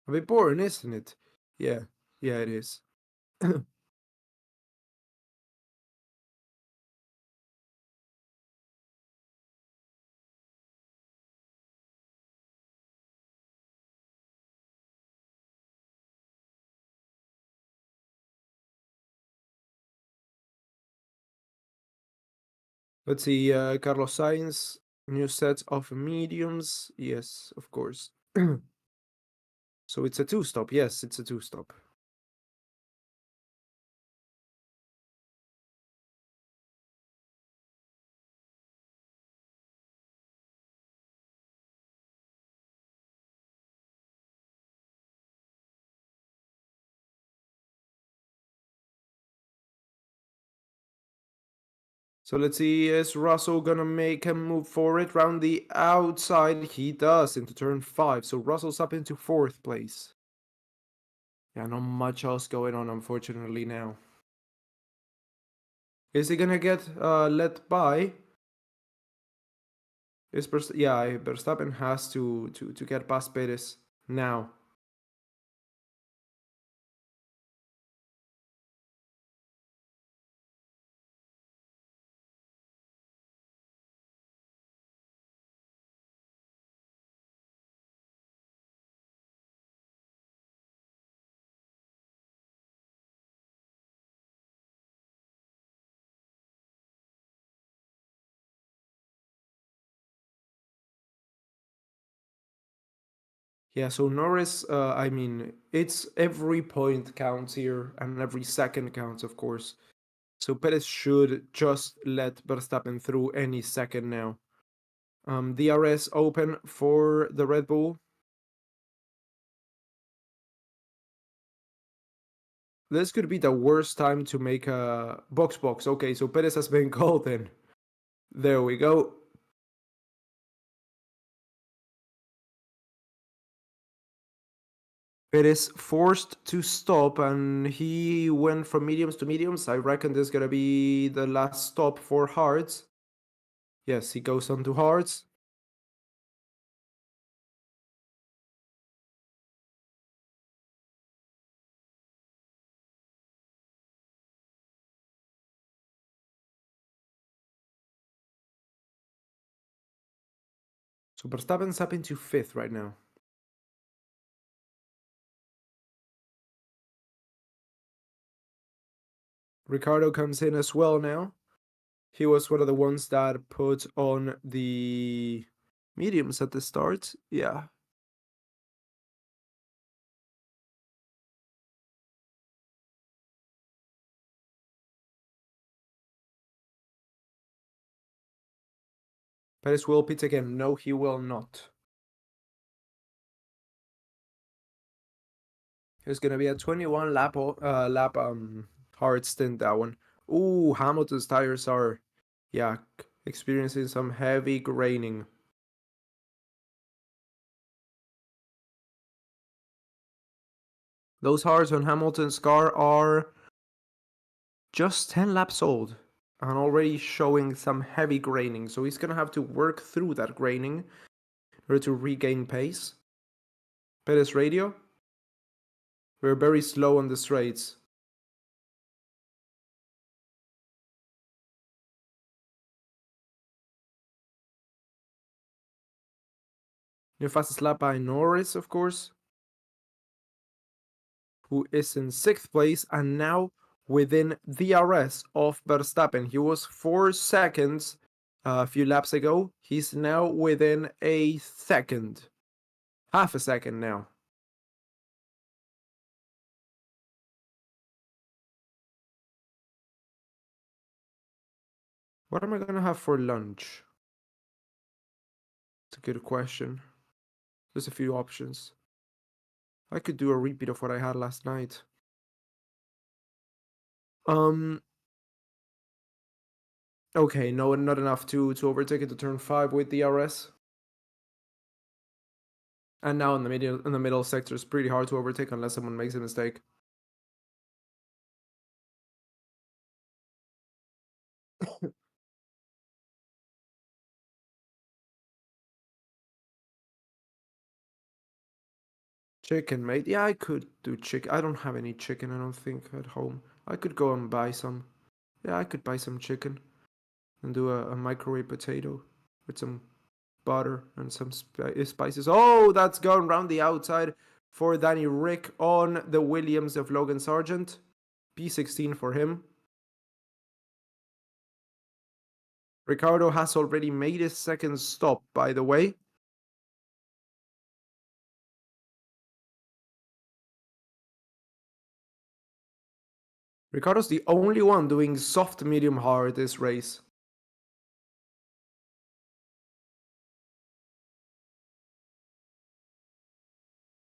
A: A bit boring, isn't it? Yeah, yeah, it is. Let's see, Carlos Sainz, new set of mediums. Yes, of course. So it's a two stop. Yes, it's a two stop. So let's see, is Russell gonna make a move for it round the outside? He does into turn 5. So Russell's up into 4th place. Yeah, not much else going on, unfortunately, now. Is he gonna get let by? Yeah, Verstappen has to get past Perez now. Yeah, so Norris, I mean, it's every point counts here, and every second counts, of course. So Perez should just let Verstappen through any second now. DRS open for the Red Bull. This could be the worst time to make a box box. Okay, so Perez has been called in. There we go. Perez forced to stop and he went from mediums to mediums. I reckon this is gonna be the last stop for hards. Yes, he goes on to hards. So Verstappen's up into 5th right now. Ricardo comes in as well now. He was one of the ones that put on the mediums at the start. Yeah. Perez will pit again. No, he will not. It's gonna be a 21 lap hard stint, that one. Ooh, Hamilton's tires are, yeah, experiencing some heavy graining. Those cars on Hamilton's car are just 10 laps old and already showing some heavy graining. So he's going to have to work through that graining in order to regain pace. Perez radio. We're very slow on the straights. New fastest lap by Norris, of course, who is in 6th place and now within DRS of Verstappen. He was 4 seconds a few laps ago. He's now within a second. Half a second now. What am I going to have for lunch? It's a good question. There's a few options. I could do a repeat of what I had last night. Okay, no, not enough to overtake it to turn 5 with DRS. And now in the middle sector, it's pretty hard to overtake unless someone makes a mistake. Chicken, mate. Yeah, I could do chicken. I don't have any chicken, I don't think, at home. I could go and buy some. Yeah, I could buy some chicken and do a microwave potato with some butter and some spices. Oh, that's gone round the outside for Danny Rick on the Williams of Logan Sargent. P16 for him. Ricardo has already made his second stop, by the way. Ricardo's the only one doing soft, medium, hard this race.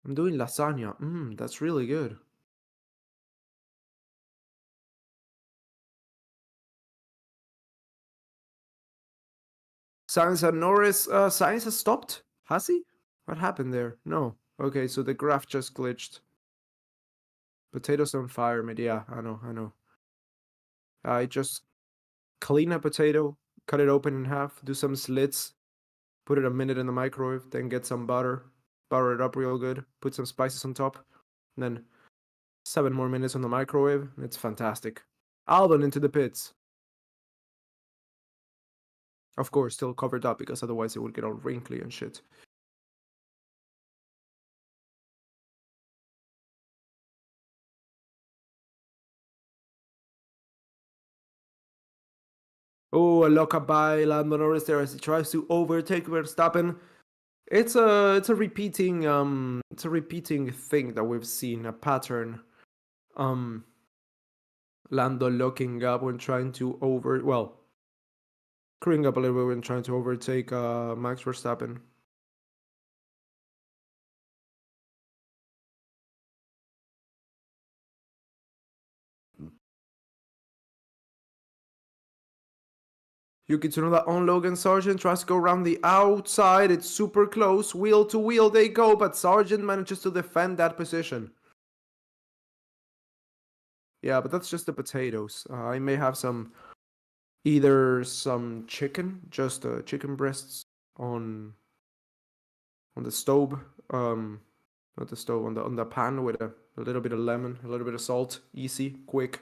A: I'm doing lasagna. That's really good. Sainz and Norris. Sainz has stopped? Has he? What happened there? No. Okay, so the graph just glitched. Potatoes on fire, mate. Yeah, I know. I just clean a potato, cut it open in half, do some slits, put it a minute in the microwave, then get some butter, butter it up real good, put some spices on top, and then 7 more minutes on the microwave. It's fantastic. Albon into the pits. Of course, still covered up because otherwise it would get all wrinkly and shit. Oh, a lockup by Lando Norris there as he tries to overtake Verstappen. It's a repeating thing that we've seen, a pattern. Lando looking up when trying to screwing up a little bit when trying to overtake Max Verstappen. Yuki Tsunoda on Logan Sargent tries to go around the outside. It's super close. Wheel to wheel they go, but Sargent manages to defend that position. Yeah, but that's just the potatoes. I may have either some chicken, just chicken breasts on the stove. Not the stove, on the pan with a little bit of lemon, a little bit of salt. Easy, quick,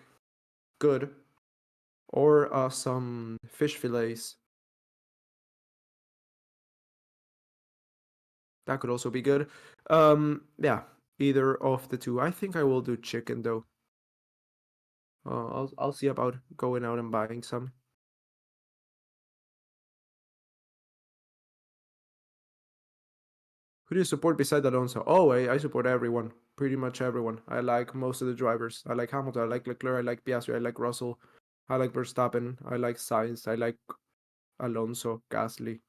A: good. Or some fish fillets. That could also be good. Yeah, either of the two. I think I will do chicken though. I'll see about going out and buying some. Who do you support beside Alonso? Oh, I support everyone. Pretty much everyone. I like most of the drivers. I like Hamilton. I like Leclerc. I like Piastri. I like Russell. I like Verstappen. I like Sainz. I like Alonso, Gasly,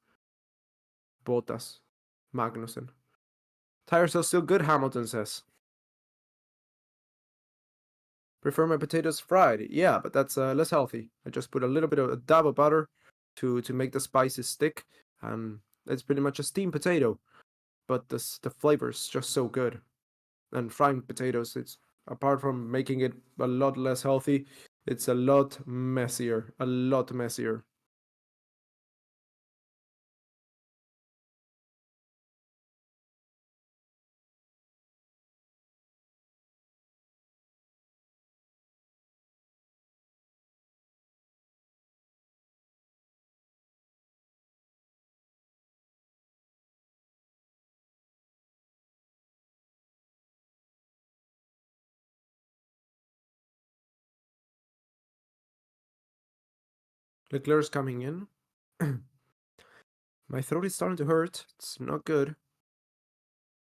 A: Bottas, Magnussen. Tires are still good, Hamilton says. Prefer my potatoes fried. Yeah, but that's less healthy. I just put a little bit of a dab of butter to make the spices stick. It's pretty much a steamed potato, but the flavor's just so good. And frying potatoes, it's apart from making it a lot less healthy, it's a lot messier. A lot messier. Leclerc's coming in. My throat is starting to hurt. It's not good.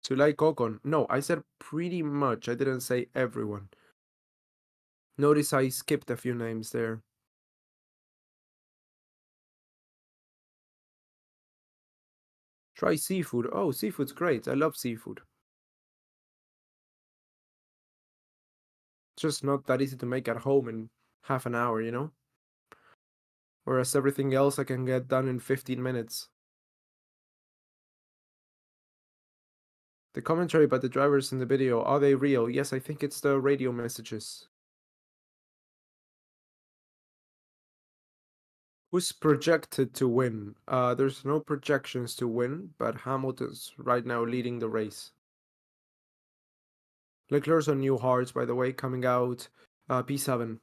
A: Sulai Kokon. No, I said pretty much. I didn't say everyone. Notice I skipped a few names there. Try seafood. Oh, seafood's great. I love seafood. It's just not that easy to make at home in half an hour, you know? Whereas everything else I can get done in 15 minutes. The commentary by the drivers in the video, are they real? Yes, I think it's the radio messages. Who's projected to win? There's no projections to win, but Hamilton's right now leading the race. Leclerc's on new hards, by the way, coming out P7.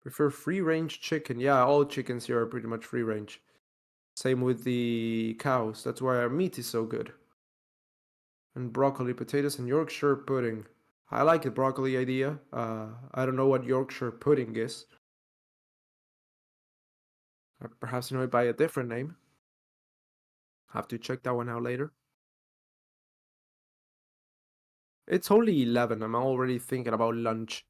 A: Prefer free range chicken. Yeah, all chickens here are pretty much free range. Same with the cows. That's why our meat is so good. And broccoli, potatoes, and Yorkshire pudding. I like the broccoli idea. I don't know what Yorkshire pudding is. Perhaps you know it by a different name. Have to check that one out later. It's only 11. I'm already thinking about lunch.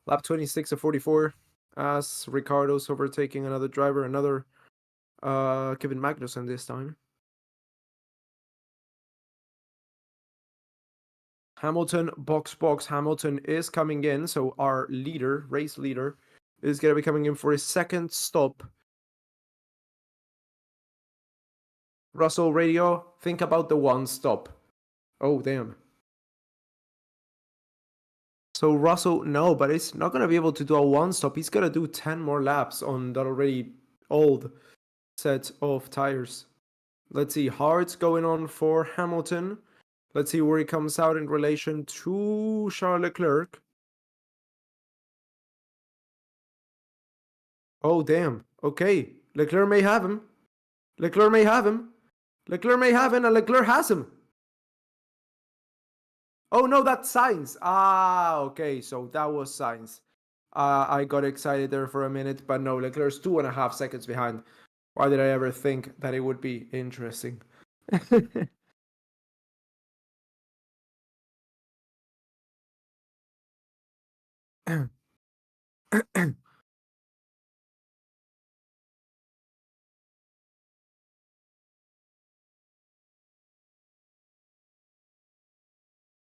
A: Lap 26 of 44. As Ricardo's overtaking another driver, another Kevin Magnussen this time. Hamilton, box. Hamilton is coming in, so our leader, race leader, is going to be coming in for his second stop. Russell radio, think about the one stop. Oh, damn. So Russell, no, but he's not going to be able to do a one stop. He's going to do 10 more laps on that already old set of tires. Let's see, hards going on for Hamilton. Let's see where he comes out in relation to Charles Leclerc. Oh, damn. Okay. Leclerc may have him. Leclerc may have him. Leclerc may have him, and Leclerc has him. Oh, no, that's Sainz. Ah, okay. So that was Sainz. I got excited there for a minute, but no, Leclerc's 2.5 seconds behind. Why did I ever think that it would be interesting?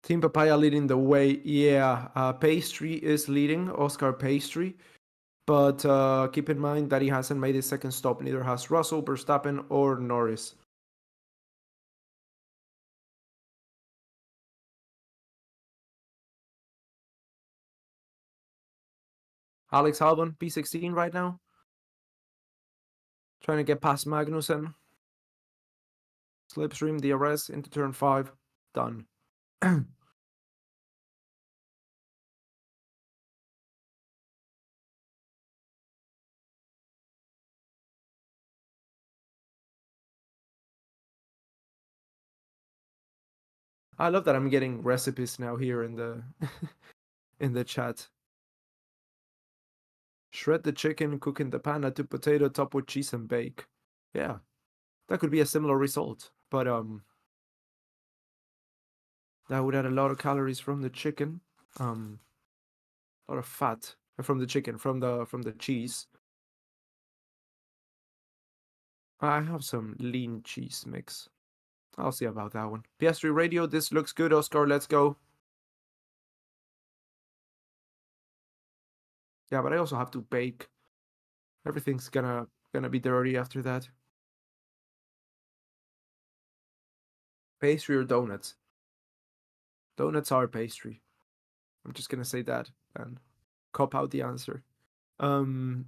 A: Team Papaya leading the way. Yeah, Pastry is leading, Oscar Pastry. But keep in mind that he hasn't made his second stop. Neither has Russell, Verstappen, or Norris. Alex Albon, P16 right now. Trying to get past Magnussen. Slipstream, DRS into turn 5. Done. I love that I'm getting recipes now here in the in the chat. Shred the chicken, cook in the pan, add to potato, top with cheese and bake. Yeah, that could be a similar result, but that would add a lot of calories from the chicken. A lot of fat from the chicken, from the cheese. I have some lean cheese mix. I'll see about that one. PS3 radio, this looks good, Oscar. Let's go. Yeah, but I also have to bake. Everything's gonna be dirty after that. Pastry or donuts? Donuts are pastry. I'm just gonna say that and cop out the answer. Do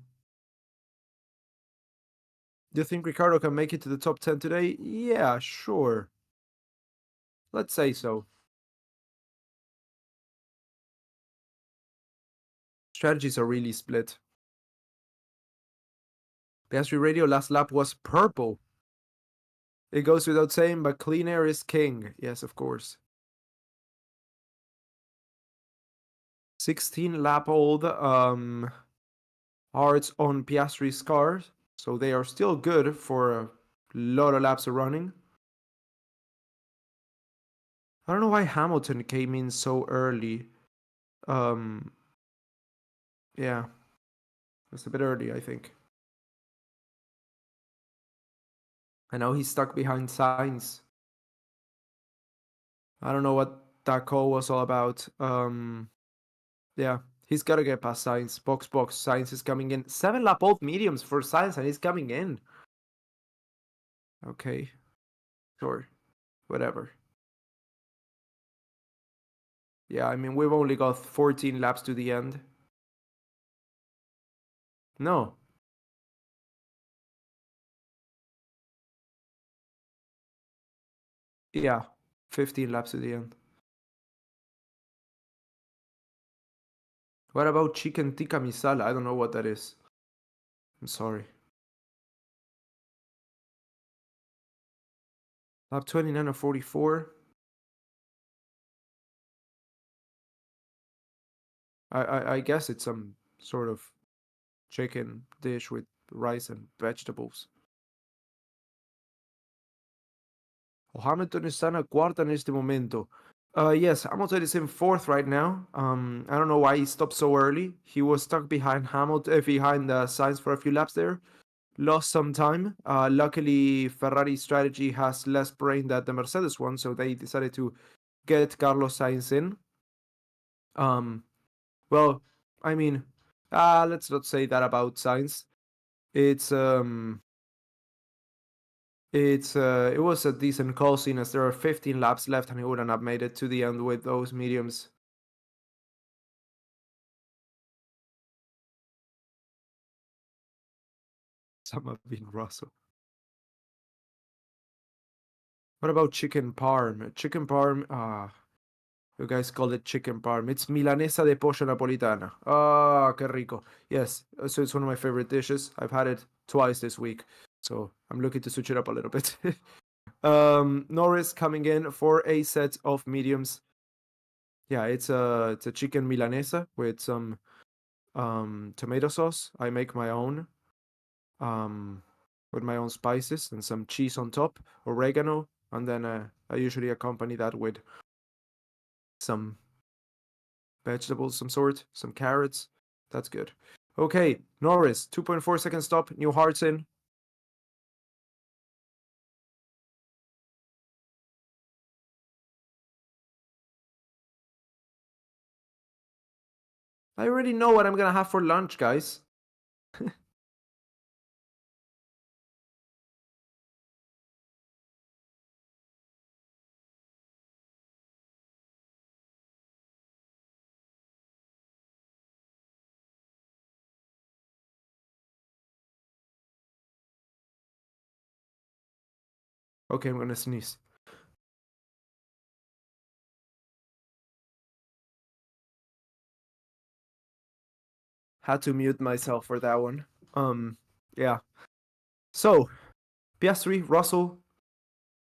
A: you think Ricardo can make it to the top 10 today? Yeah, sure. Let's say so. Strategies are really split. Pastry Radio last lap was purple. It goes without saying, but clean air is king. Yes, of course. 16 lap old hearts on Piastri's cars, so they are still good for a lot of laps of running. I don't know why Hamilton came in so early. Yeah, it's a bit early, I think. I know he's stuck behind Sainz. I don't know what that call was all about. Yeah, he's got to get past Sainz. Box. Sainz is coming in. 7 lap old mediums for Sainz, and he's coming in. Okay, sure, whatever. Yeah, I mean, we've only got 14 laps to the end. No. Yeah, 15 laps to the end. What about chicken tikka masala? I don't know what that is. I'm sorry. Lap 29 or 44. I guess it's some sort of chicken dish with rice and vegetables. Hamilton está en la cuarta en este momento. Yes, Hamilton is in fourth right now. I don't know why he stopped so early. He was stuck behind Hamilton, behind Sainz for a few laps there. Lost some time. Luckily, Ferrari's strategy has less brain than the Mercedes one, so they decided to get Carlos Sainz in. Well, I mean, let's not say that about Sainz. It was a decent call scene as there are 15 laps left and he wouldn't have made it to the end with those mediums. Some have been Russell. What about chicken parm? Chicken parm, you guys call it chicken parm. It's milanesa de pollo napolitana. Ah, qué rico. Yes, so it's one of my favorite dishes. I've had it twice this week, so I'm looking to switch it up a little bit. Norris coming in for a set of mediums. Yeah, it's a chicken milanesa with some tomato sauce. I make my own with my own spices and some cheese on top, oregano, and then I usually accompany that with some vegetables, some sort, some carrots. That's good. Okay, Norris, 2.4 second stop, new hearts in. I already know what I'm gonna have for lunch, guys. Okay, I'm gonna sneeze. Had to mute myself for that one. Yeah. So, Piastri, Russell,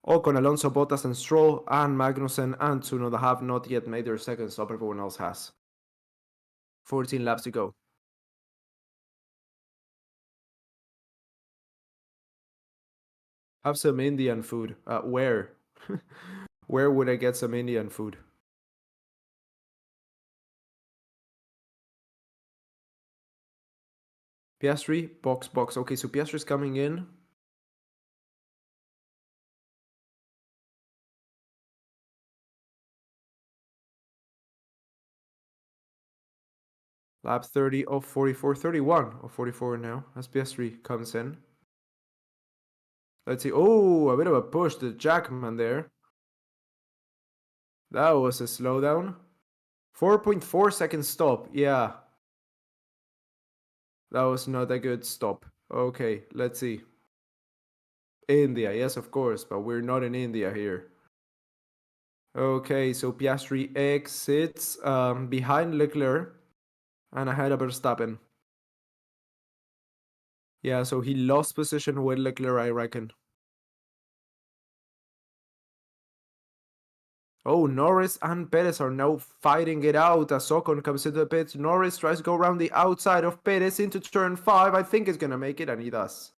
A: Ocon, Alonso, Bottas, and Stroll, and Magnussen and Tsunoda have not yet made their second stop. Everyone else has. 14 laps to go. Have some Indian food. Where? Where would I get some Indian food? Piastri, box. Okay, so Piastri's coming in. Lap 30 of 44, 31 of 44 now as Piastri comes in. Let's see. Oh, a bit of a push to Jackman there. That was a slowdown. 4.4 second stop. Yeah, that was not a good stop. Okay, let's see. India, yes, of course, but we're not in India here. Okay, so Piastri exits behind Leclerc and ahead of Verstappen. Yeah, so he lost position with Leclerc, I reckon. Oh, Norris and Perez are now fighting it out as Ocon comes into the pits. Norris tries to go around the outside of Perez into turn 5. I think he's going to make it, and he does.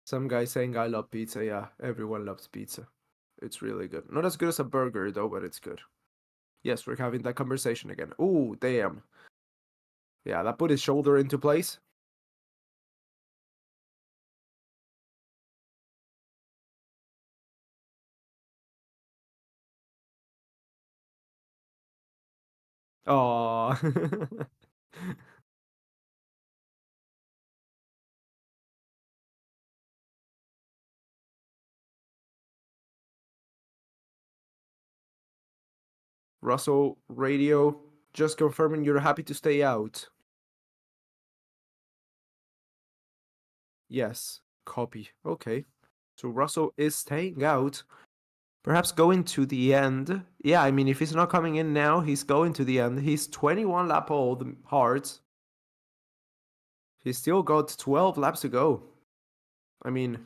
A: Some guy saying I love pizza. Yeah, everyone loves pizza. It's really good. Not as good as a burger, though, but it's good. Yes, we're having that conversation again. Ooh, damn. Yeah, that put his shoulder into place. Oh. Russell radio, just confirming you're happy to stay out. Yes, copy. Okay. So Russell is staying out. Perhaps going to the end. Yeah, I mean, if he's not coming in now, he's going to the end. He's 21 lap old, hard. He's still got 12 laps to go. I mean,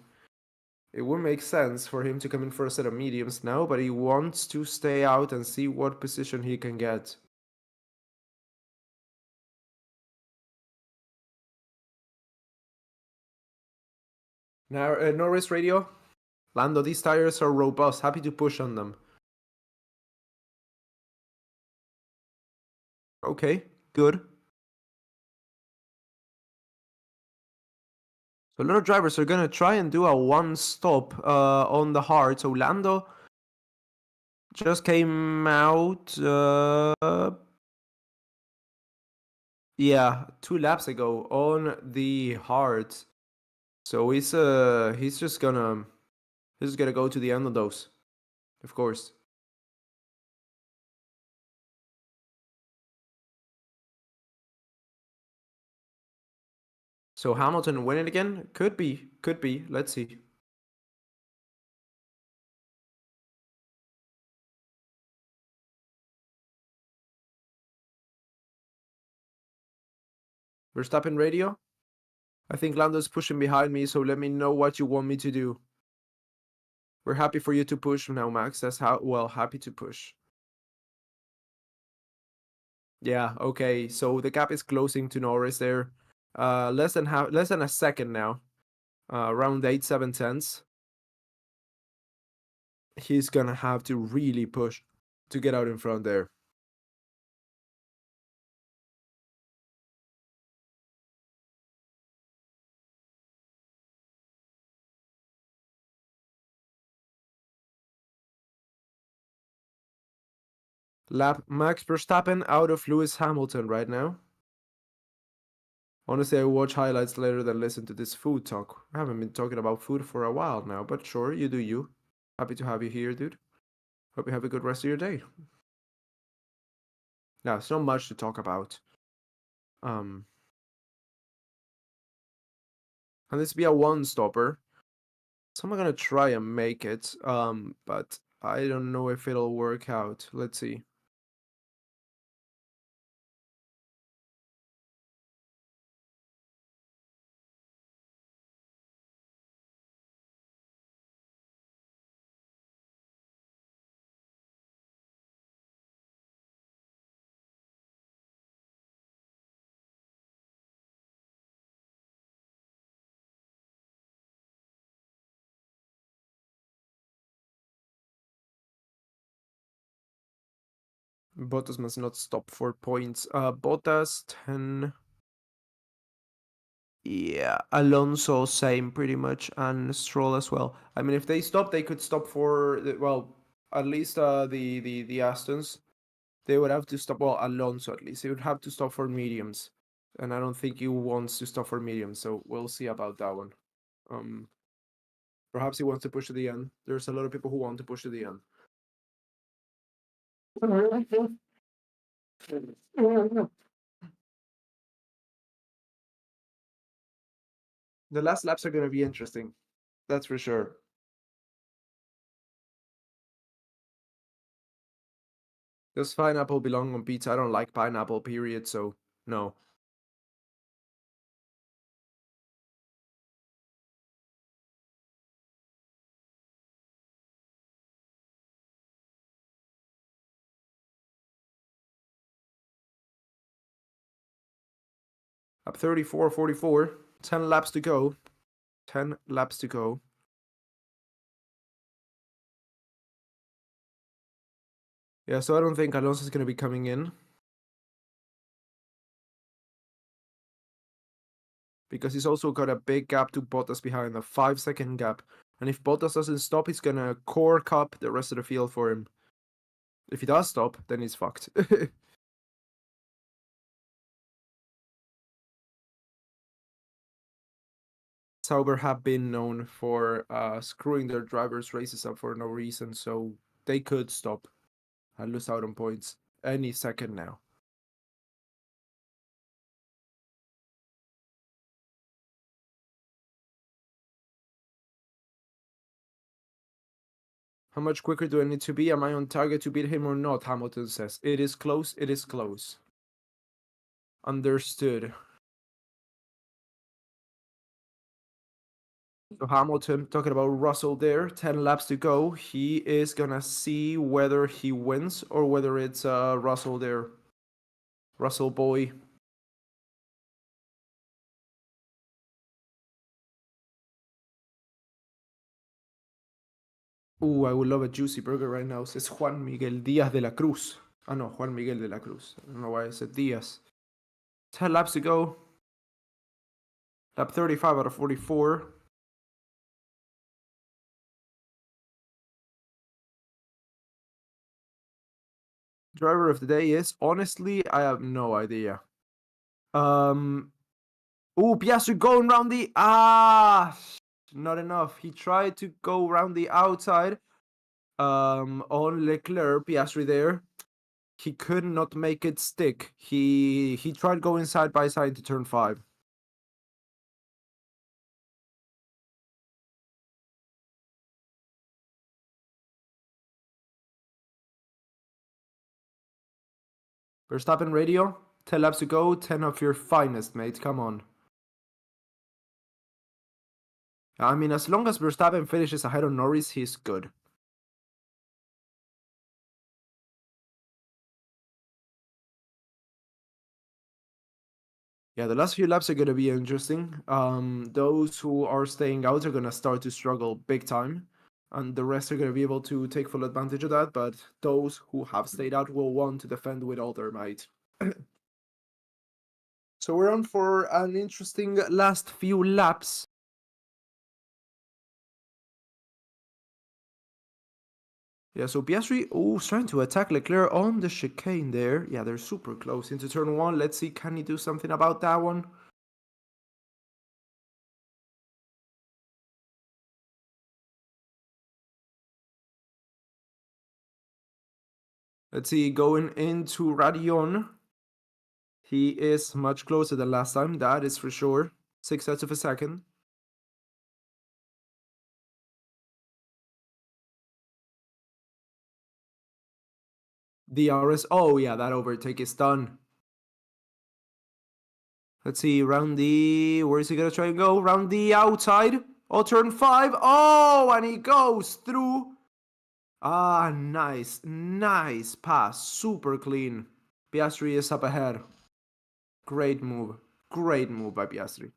A: it would make sense for him to come in for a set of mediums now, but he wants to stay out and see what position he can get. Now, Norris radio. Lando, these tires are robust. Happy to push on them. Okay, good. So a lot of drivers are gonna try and do a one stop on the hard. So Lando just came out. Yeah, 2 laps ago on the hard. So he's just gonna go to the end of those, of course. So Hamilton winning again? Could be, could be. Let's see. Verstappen radio. I think Lando's pushing behind me, so let me know what you want me to do. We're happy for you to push now, Max. That's how well happy to push. Yeah, okay. So the gap is closing to Norris there. Less than a second now. Around 8/7 he's gonna have to really push to get out in front there. Lap Max Verstappen out of Lewis Hamilton right now. Honestly, I watch highlights later than listen to this food talk. I haven't been talking about food for a while now, but sure, you do you. Happy to have you here, dude. Hope you have a good rest of your day. Now, it's not much to talk about. Um, can this be a one stopper? So I'm gonna try and make it. But I don't know if it'll work out. Let's see. Bottas must not stop for points. Bottas 10. Yeah, Alonso same pretty much, and Stroll as well. I mean, if they stop, they could stop for well, at least the Astons. They would have to stop. Well, Alonso at least. He would have to stop for mediums, and I don't think he wants to stop for mediums. So we'll see about that one. Um, Perhaps he wants to push to the end. There's a lot of people who want to push to the end. The last laps are going to be interesting. That's for sure. Does pineapple belong on pizza? I don't like pineapple, period. So no. Up 34, 44. 10 laps to go. 10 laps to go. Yeah, so I don't think Alonso is going to be coming in. Because he's also got a big gap to Bottas behind, a 5-second gap. And if Bottas doesn't stop, he's going to cork up the rest of the field for him. If he does stop, then he's fucked. Sauber have been known for screwing their drivers' races up for no reason, so they could stop and lose out on points any second now. How much quicker do I need to be? Am I on target to beat him or not? Hamilton says. It is close. It is close. Understood. So Hamilton talking about Russell there. 10 laps to go. He is gonna see whether he wins or whether it's Russell there. Russell boy. Ooh, I would love a juicy burger right now. Says Juan Miguel Díaz de la Cruz. Ah, no, Juan Miguel de la Cruz. I don't know why I said Diaz. 10 laps to go. Lap 35 out of 44. Driver of the day is, honestly, I have no idea. Ooh, Piastri going round the... not enough. He tried to go round the outside. On Leclerc, Piastri there. He could not make it stick. He tried going side by side to turn 5. Verstappen radio. 10 laps to go. 10 of your finest, mate. Come on. I mean, as long as Verstappen finishes ahead of Norris, he's good. Yeah, the last few laps are going to be interesting. Those who are staying out are going to start to struggle big time, and the rest are going to be able to take full advantage of that. But those who have stayed out will want to defend with all their might. So we're on for an interesting last few laps. Yeah, so Piastri, trying to attack Leclerc on the chicane there. Yeah, they're super close into turn 1. Let's see, can he do something about that one? Let's see, going into Radion. He is much closer than last time, that is for sure. 6/10 of a second. DRS, oh yeah, that overtake is done. Let's see, round the, where is he gonna try and go? Round the outside. Oh, turn 5. Oh, and he goes through. Ah, nice, nice pass, super clean. Piastri is up ahead. Great move by Piastri.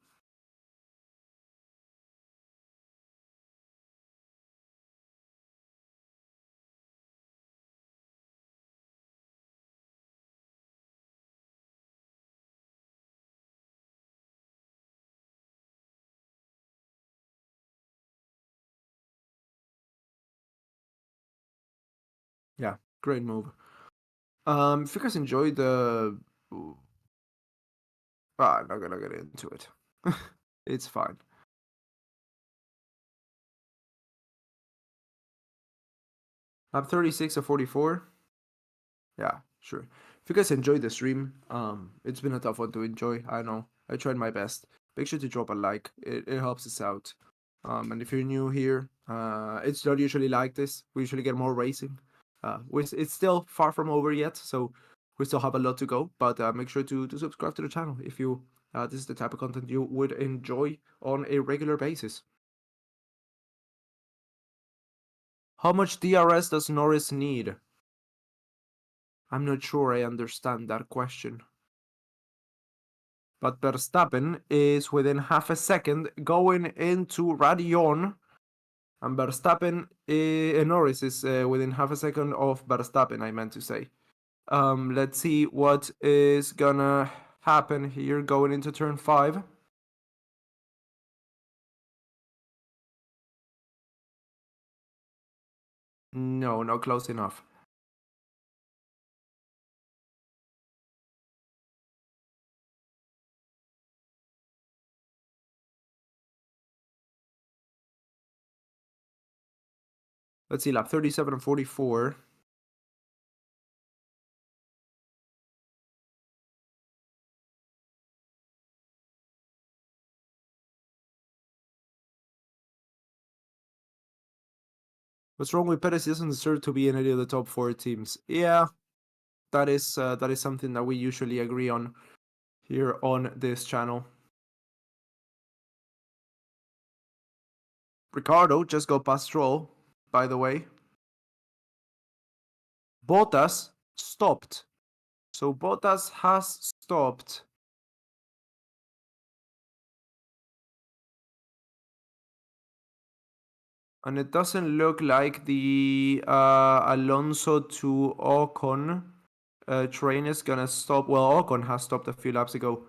A: Great move. If you guys enjoyed the, I'm not gonna get into it. It's fine. I'm 36 of 44. Yeah, sure. If you guys enjoyed the stream, it's been a tough one to enjoy. I know. I tried my best. Make sure to drop a like. It helps us out. And if you're new here, it's not usually like this. We usually get more racing. It's still far from over yet, so we still have a lot to go. But make sure to subscribe to the channel if you this is the type of content you would enjoy on a regular basis. How much DRS does Norris need? I'm not sure I understand that question. But Verstappen is within half a second going into Radion. And Norris is within half a second of Verstappen, I meant to say. Let's see what is gonna happen here going into turn 5. No, not close enough. Let's see, lap 37 and 44. What's wrong with Perez? He doesn't deserve to be in any of the top 4 teams. Yeah, that is something that we usually agree on here on this channel. Ricardo just got past Stroll, by the way. Bottas stopped. So Bottas has stopped. And it doesn't look like the Alonso to Ocon train is gonna stop. Well, Ocon has stopped a few laps ago.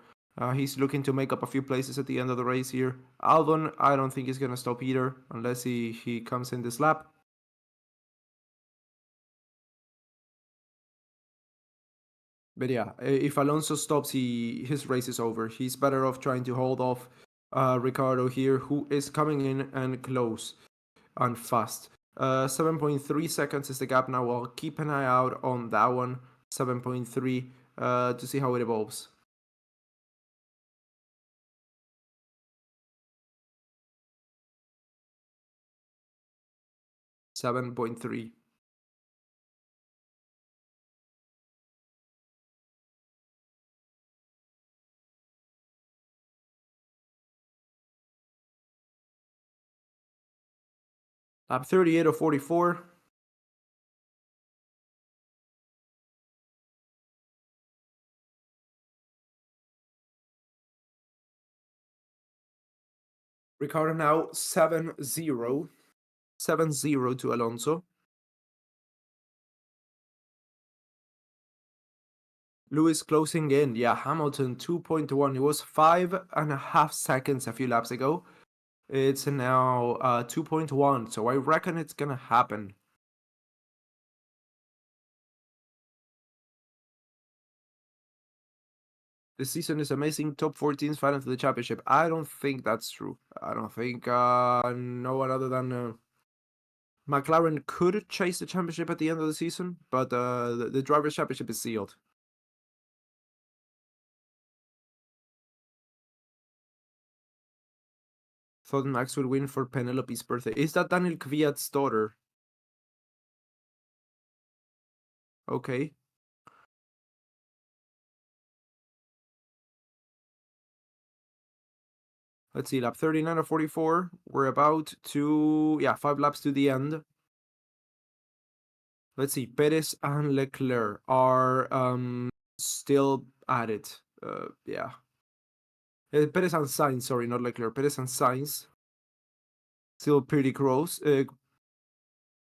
A: He's looking to make up a few places at the end of the race here. Albon, I don't think he's gonna stop either, unless he comes in this lap. But yeah, if Alonso stops, his race is over. He's better off trying to hold off Ricardo here, who is coming in and close and fast. 7.3 seconds is the gap now. I'll keep an eye out on that one. 7.3 to see how it evolves. 7.3. Lap 38 of 44. Ricardo now 7-0. 7-0 to Alonso. Lewis closing in. Yeah, Hamilton 2.1. It was 5.5 seconds a few laps ago. It's now 2.1. So I reckon it's gonna happen. This season is amazing. Top 14s final to the championship. I don't think that's true. I don't think no one other than McLaren could chase the championship at the end of the season, but the Drivers' Championship is sealed. Thought Max would win for Penelope's birthday. Is that Daniel Kvyat's daughter? Okay. Let's see, lap 39 or 44. We're about to, 5 laps to the end. Let's see, Perez and Leclerc are still at it. Yeah. Perez and Sainz, sorry, not Leclerc. Perez and Sainz still pretty close.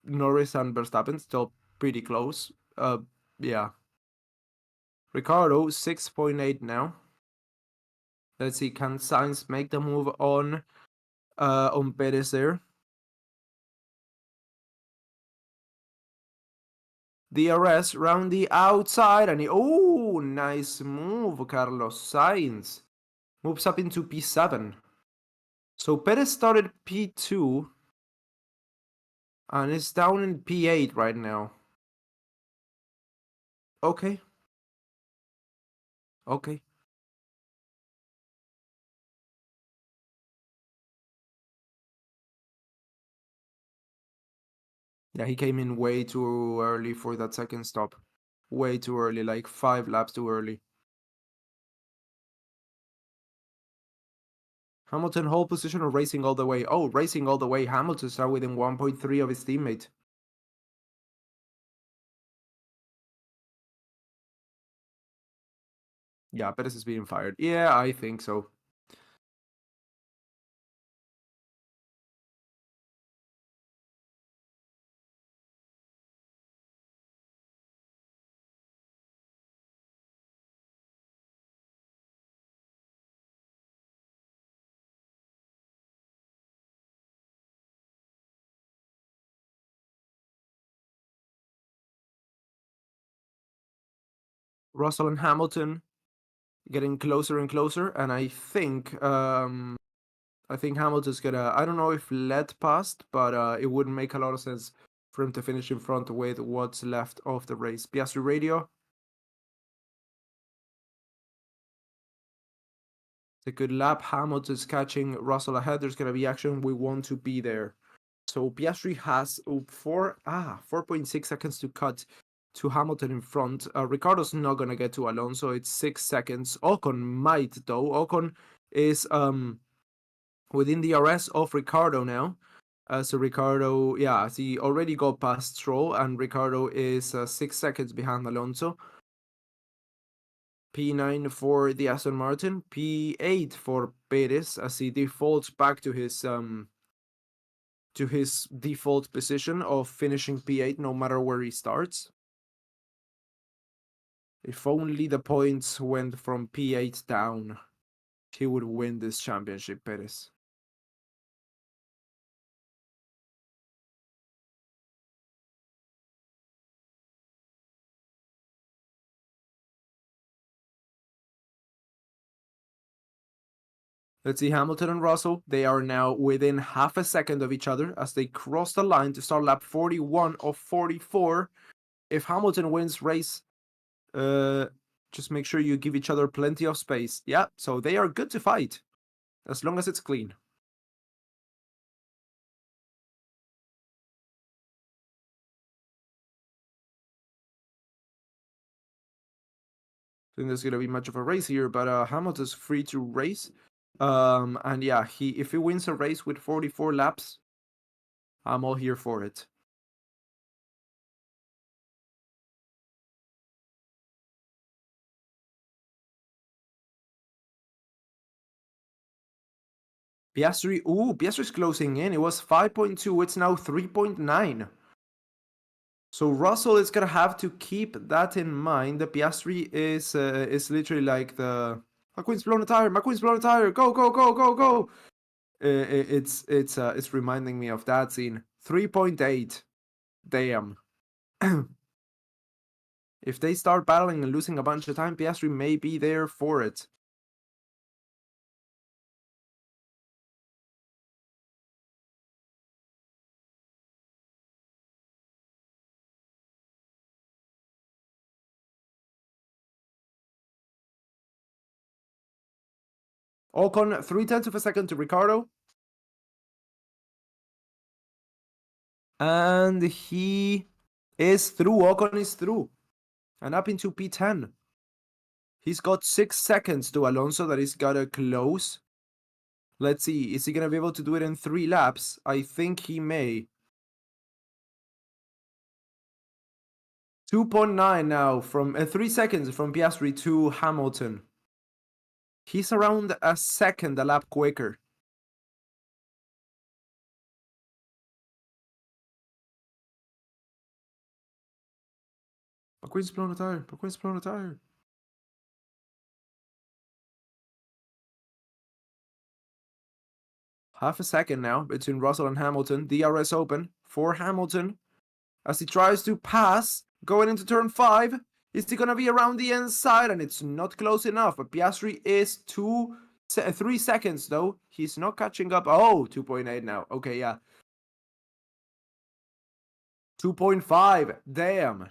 A: Norris and Verstappen still pretty close. Yeah. Ricardo 6.8 now. Let's see, can Sainz make the move on Perez there? DRS round the outside, and oh, nice move, Carlos Sainz. Moves up into P7. So Perez started P2 and is down in P8 right now. Okay. Okay. Yeah, he came in way too early for that second stop. Way too early, like 5 laps too early. Hamilton hold position or racing all the way? Oh, racing all the way. Hamilton's now within 1.3 of his teammate. Yeah, Perez is being fired. Yeah, I think so. Russell and Hamilton getting closer and closer, and I think Hamilton's gonna. I don't know if let passed, but it would make a lot of sense for him to finish in front with what's left of the race. Piastri radio. It's a good lap. Hamilton's catching Russell ahead. There's gonna be action. We want to be there. So Piastri has 4.6 seconds to cut to Hamilton in front. Ricardo's not gonna get to Alonso. It's 6 seconds. Ocon might though. Ocon is within the RS of Ricardo now. So Ricardo, yeah, he already got past Stroll, and Ricardo is 6 seconds behind Alonso. P9 for the Aston Martin, P8 for Perez as he defaults back to his default position of finishing P8 no matter where he starts. If only the points went from P8 down, he would win this championship, Perez. Let's see, Hamilton and Russell, they are now within half a second of each other as they cross the line to start lap 41 of 44. If Hamilton wins race, just make sure you give each other plenty of space. Yeah, so they are good to fight, as long as it's clean. I think there's gonna be much of a race here, but Hamilton's free to race. And yeah, if he wins a race with 44 laps, I'm all here for it. Piastri's closing in. It was 5.2, it's now 3.9. So Russell is gonna have to keep that in mind. The Piastri is literally like the McQueen's blown a tire. McQueen's blown a tire. Go go go go go. It's reminding me of that scene. 3.8. Damn. If they start battling and losing a bunch of time, Piastri may be there for it. Ocon 0.3 of a second to Ricardo. And he is through. Ocon is through. And up into P10. He's got 6 seconds to Alonso that he's got to close. Let's see. Is he going to be able to do it in 3 laps? I think he may. 2.9 now from 3 seconds from Piastri to Hamilton. He's around a second a lap quicker. McQueen's blown a tire. McQueen's blown a tire. Half a second now between Russell and Hamilton. DRS open for Hamilton as he tries to pass Going into turn 5. Is he going to be around the inside? And it's not close enough. But Piastri is 3 seconds, though. He's not catching up. Oh, 2.8 now. Okay, yeah. 2.5. Damn.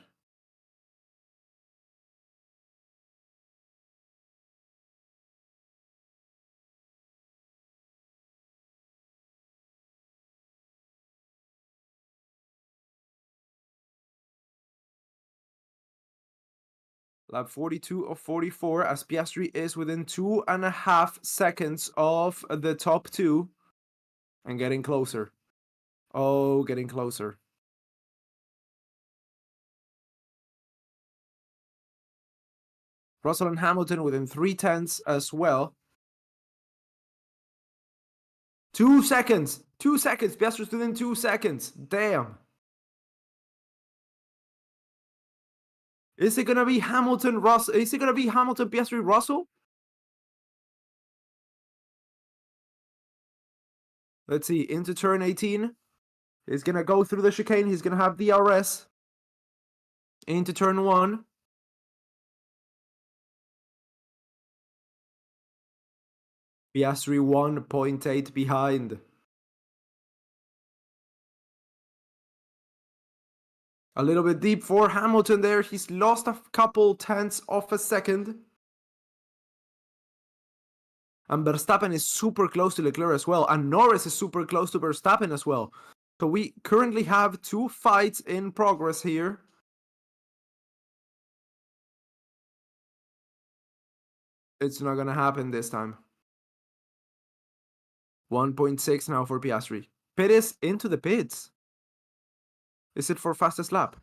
A: Lap 42 of 44, as Piastri is within 2.5 seconds of the top 2. And getting closer. Oh, getting closer. Russell and Hamilton within 3/10 as well. 2 seconds. 2 seconds. Piastri's within 2 seconds. Damn. Is it gonna be Hamilton Russell? Is it gonna be Hamilton Piastri Russell? Let's see. Into turn 18. He's gonna go through the chicane. He's gonna have DRS. Into turn 1. Piastri 1.8 behind. A little bit deep for Hamilton there. He's lost a couple tenths of a second. And Verstappen is super close to Leclerc as well. And Norris is super close to Verstappen as well. So we currently have 2 fights in progress here. It's not going to happen this time. 1.6 now for Piastri. Perez into the pits. Is it for fastest lap?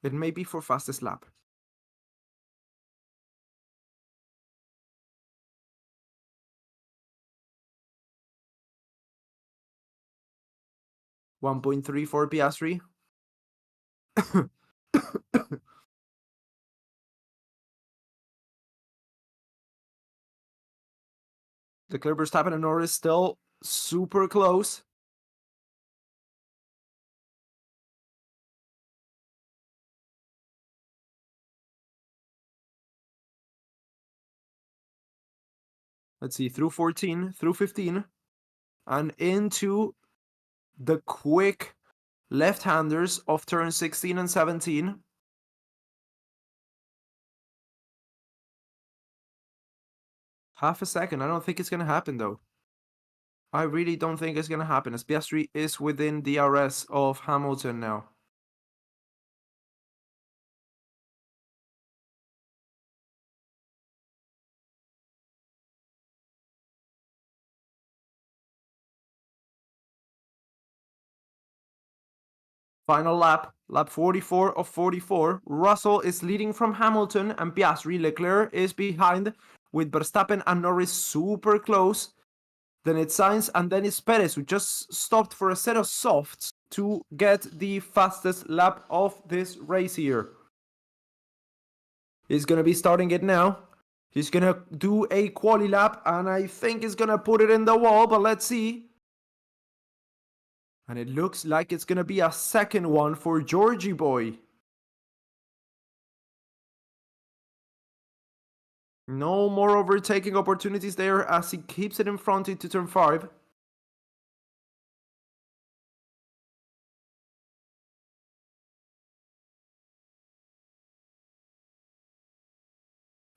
A: It may be for fastest lap. $1.3 for Piastri. Leclerc, Verstappen, and Norris still super close. Let's see, through 14, through 15, and into the quick left-handers of turn 16 and 17. Half a second. I don't think it's going to happen, though. I really don't think it's going to happen, as Piastri is within DRS of Hamilton now. Final lap, lap 44 of 44. Russell is leading from Hamilton and Piastri. Leclerc is behind with Verstappen and Norris super close. Then it's Sainz and then it's Perez, who just stopped for a set of softs to get the fastest lap of this race here. He's going to be starting it now. He's going to do a quali lap and I think he's going to put it in the wall, but let's see. And it looks like it's going to be a second one for Georgie boy. No more overtaking opportunities there as he keeps it in front into turn 5.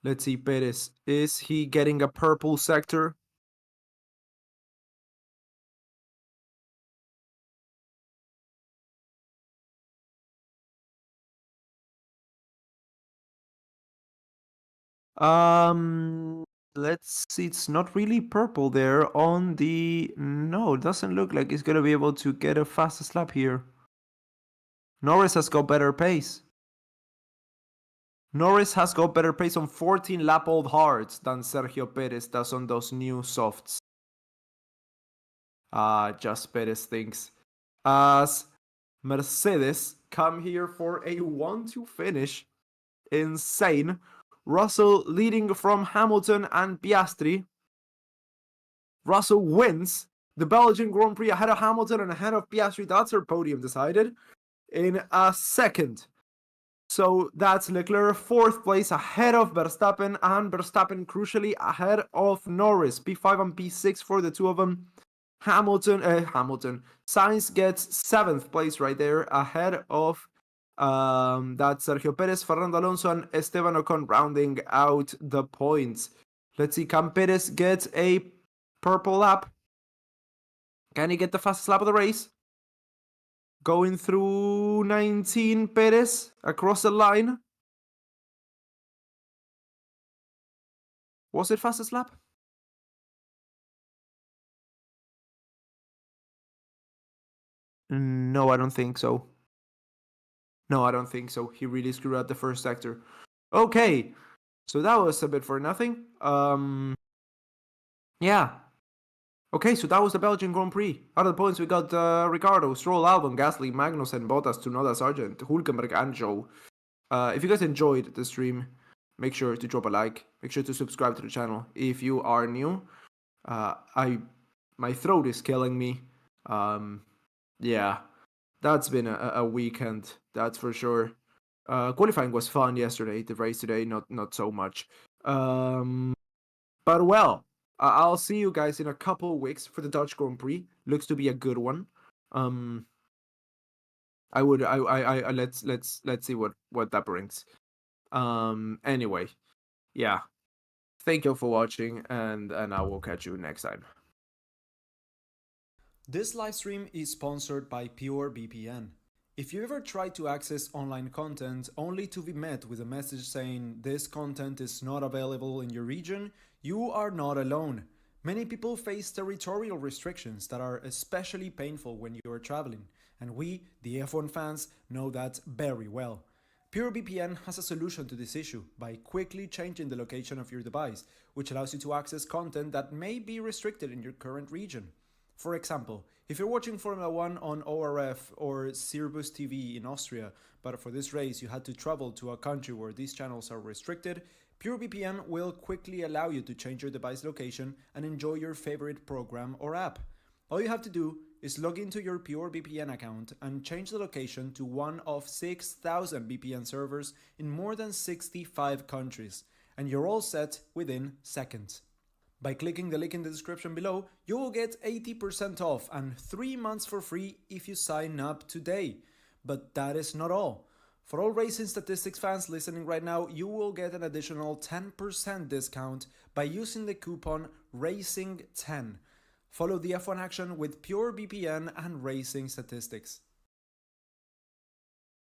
A: Let's see, Perez. Is he getting a purple sector? Let's see. It's not really purple there on the... No, it doesn't look like he's going to be able to get a fastest lap here. Norris has got better pace. Norris has got better pace on 14 lap old hards than Sergio Perez does on those new softs. Just Perez thinks. As Mercedes come here for a 1-2 finish. Insane. Russell leading from Hamilton and Piastri. Russell wins the Belgian Grand Prix ahead of Hamilton and ahead of Piastri. That's her podium decided in a second. So that's Leclerc, fourth place, ahead of Verstappen, and Verstappen crucially ahead of Norris. P5 and P6 for the two of them. Sainz gets seventh place right there, ahead of that's Sergio Perez, Fernando Alonso, and Esteban Ocon rounding out the points. Let's see, can Perez get a purple lap? Can he get the fastest lap of the race? Going through 19, Perez across the line. Was it fastest lap? No, I don't think so. No, I don't think so. He really screwed up the first sector. Okay, so that was a bit for nothing. Yeah. Okay, so that was the Belgian Grand Prix. Out of the points, we got Ricardo, Stroll, Albon, Gasly, Magnussen, Bottas, Tsunoda, Sargent, Hulkenberg, and Joe. If you guys enjoyed the stream, make sure to drop a like. Make sure to subscribe to the channel if you are new. My throat is killing me. Yeah, that's been a weekend, that's for sure. Qualifying was fun yesterday. The race today, not so much. But well, I'll see you guys in a couple of weeks for the Dutch Grand Prix. Looks to be a good one. Let's see what that brings. Anyway, yeah. Thank you for watching, and I will catch you next time.
B: This livestream is sponsored by PureVPN. If you ever tried to access online content only to be met with a message saying this content is not available in your region, you are not alone. Many people face territorial restrictions that are especially painful when you are traveling, and we, the F1 fans, know that very well. PureVPN has a solution to this issue by quickly changing the location of your device, which allows you to access content that may be restricted in your current region. For example, if you're watching Formula 1 on ORF or Sirbus TV in Austria, but for this race you had to travel to a country where these channels are restricted, PureVPN will quickly allow you to change your device location and enjoy your favorite program or app. All you have to do is log into your PureVPN account and change the location to one of 6,000 VPN servers in more than 65 countries, and you're all set within seconds. By clicking the link in the description below, you will get 80% off and 3 months for free if you sign up today. But that is not all. For all Racing Statistics fans listening right now, you will get an additional 10% discount by using the coupon RACING10. Follow the F1 action with PureVPN and Racing Statistics.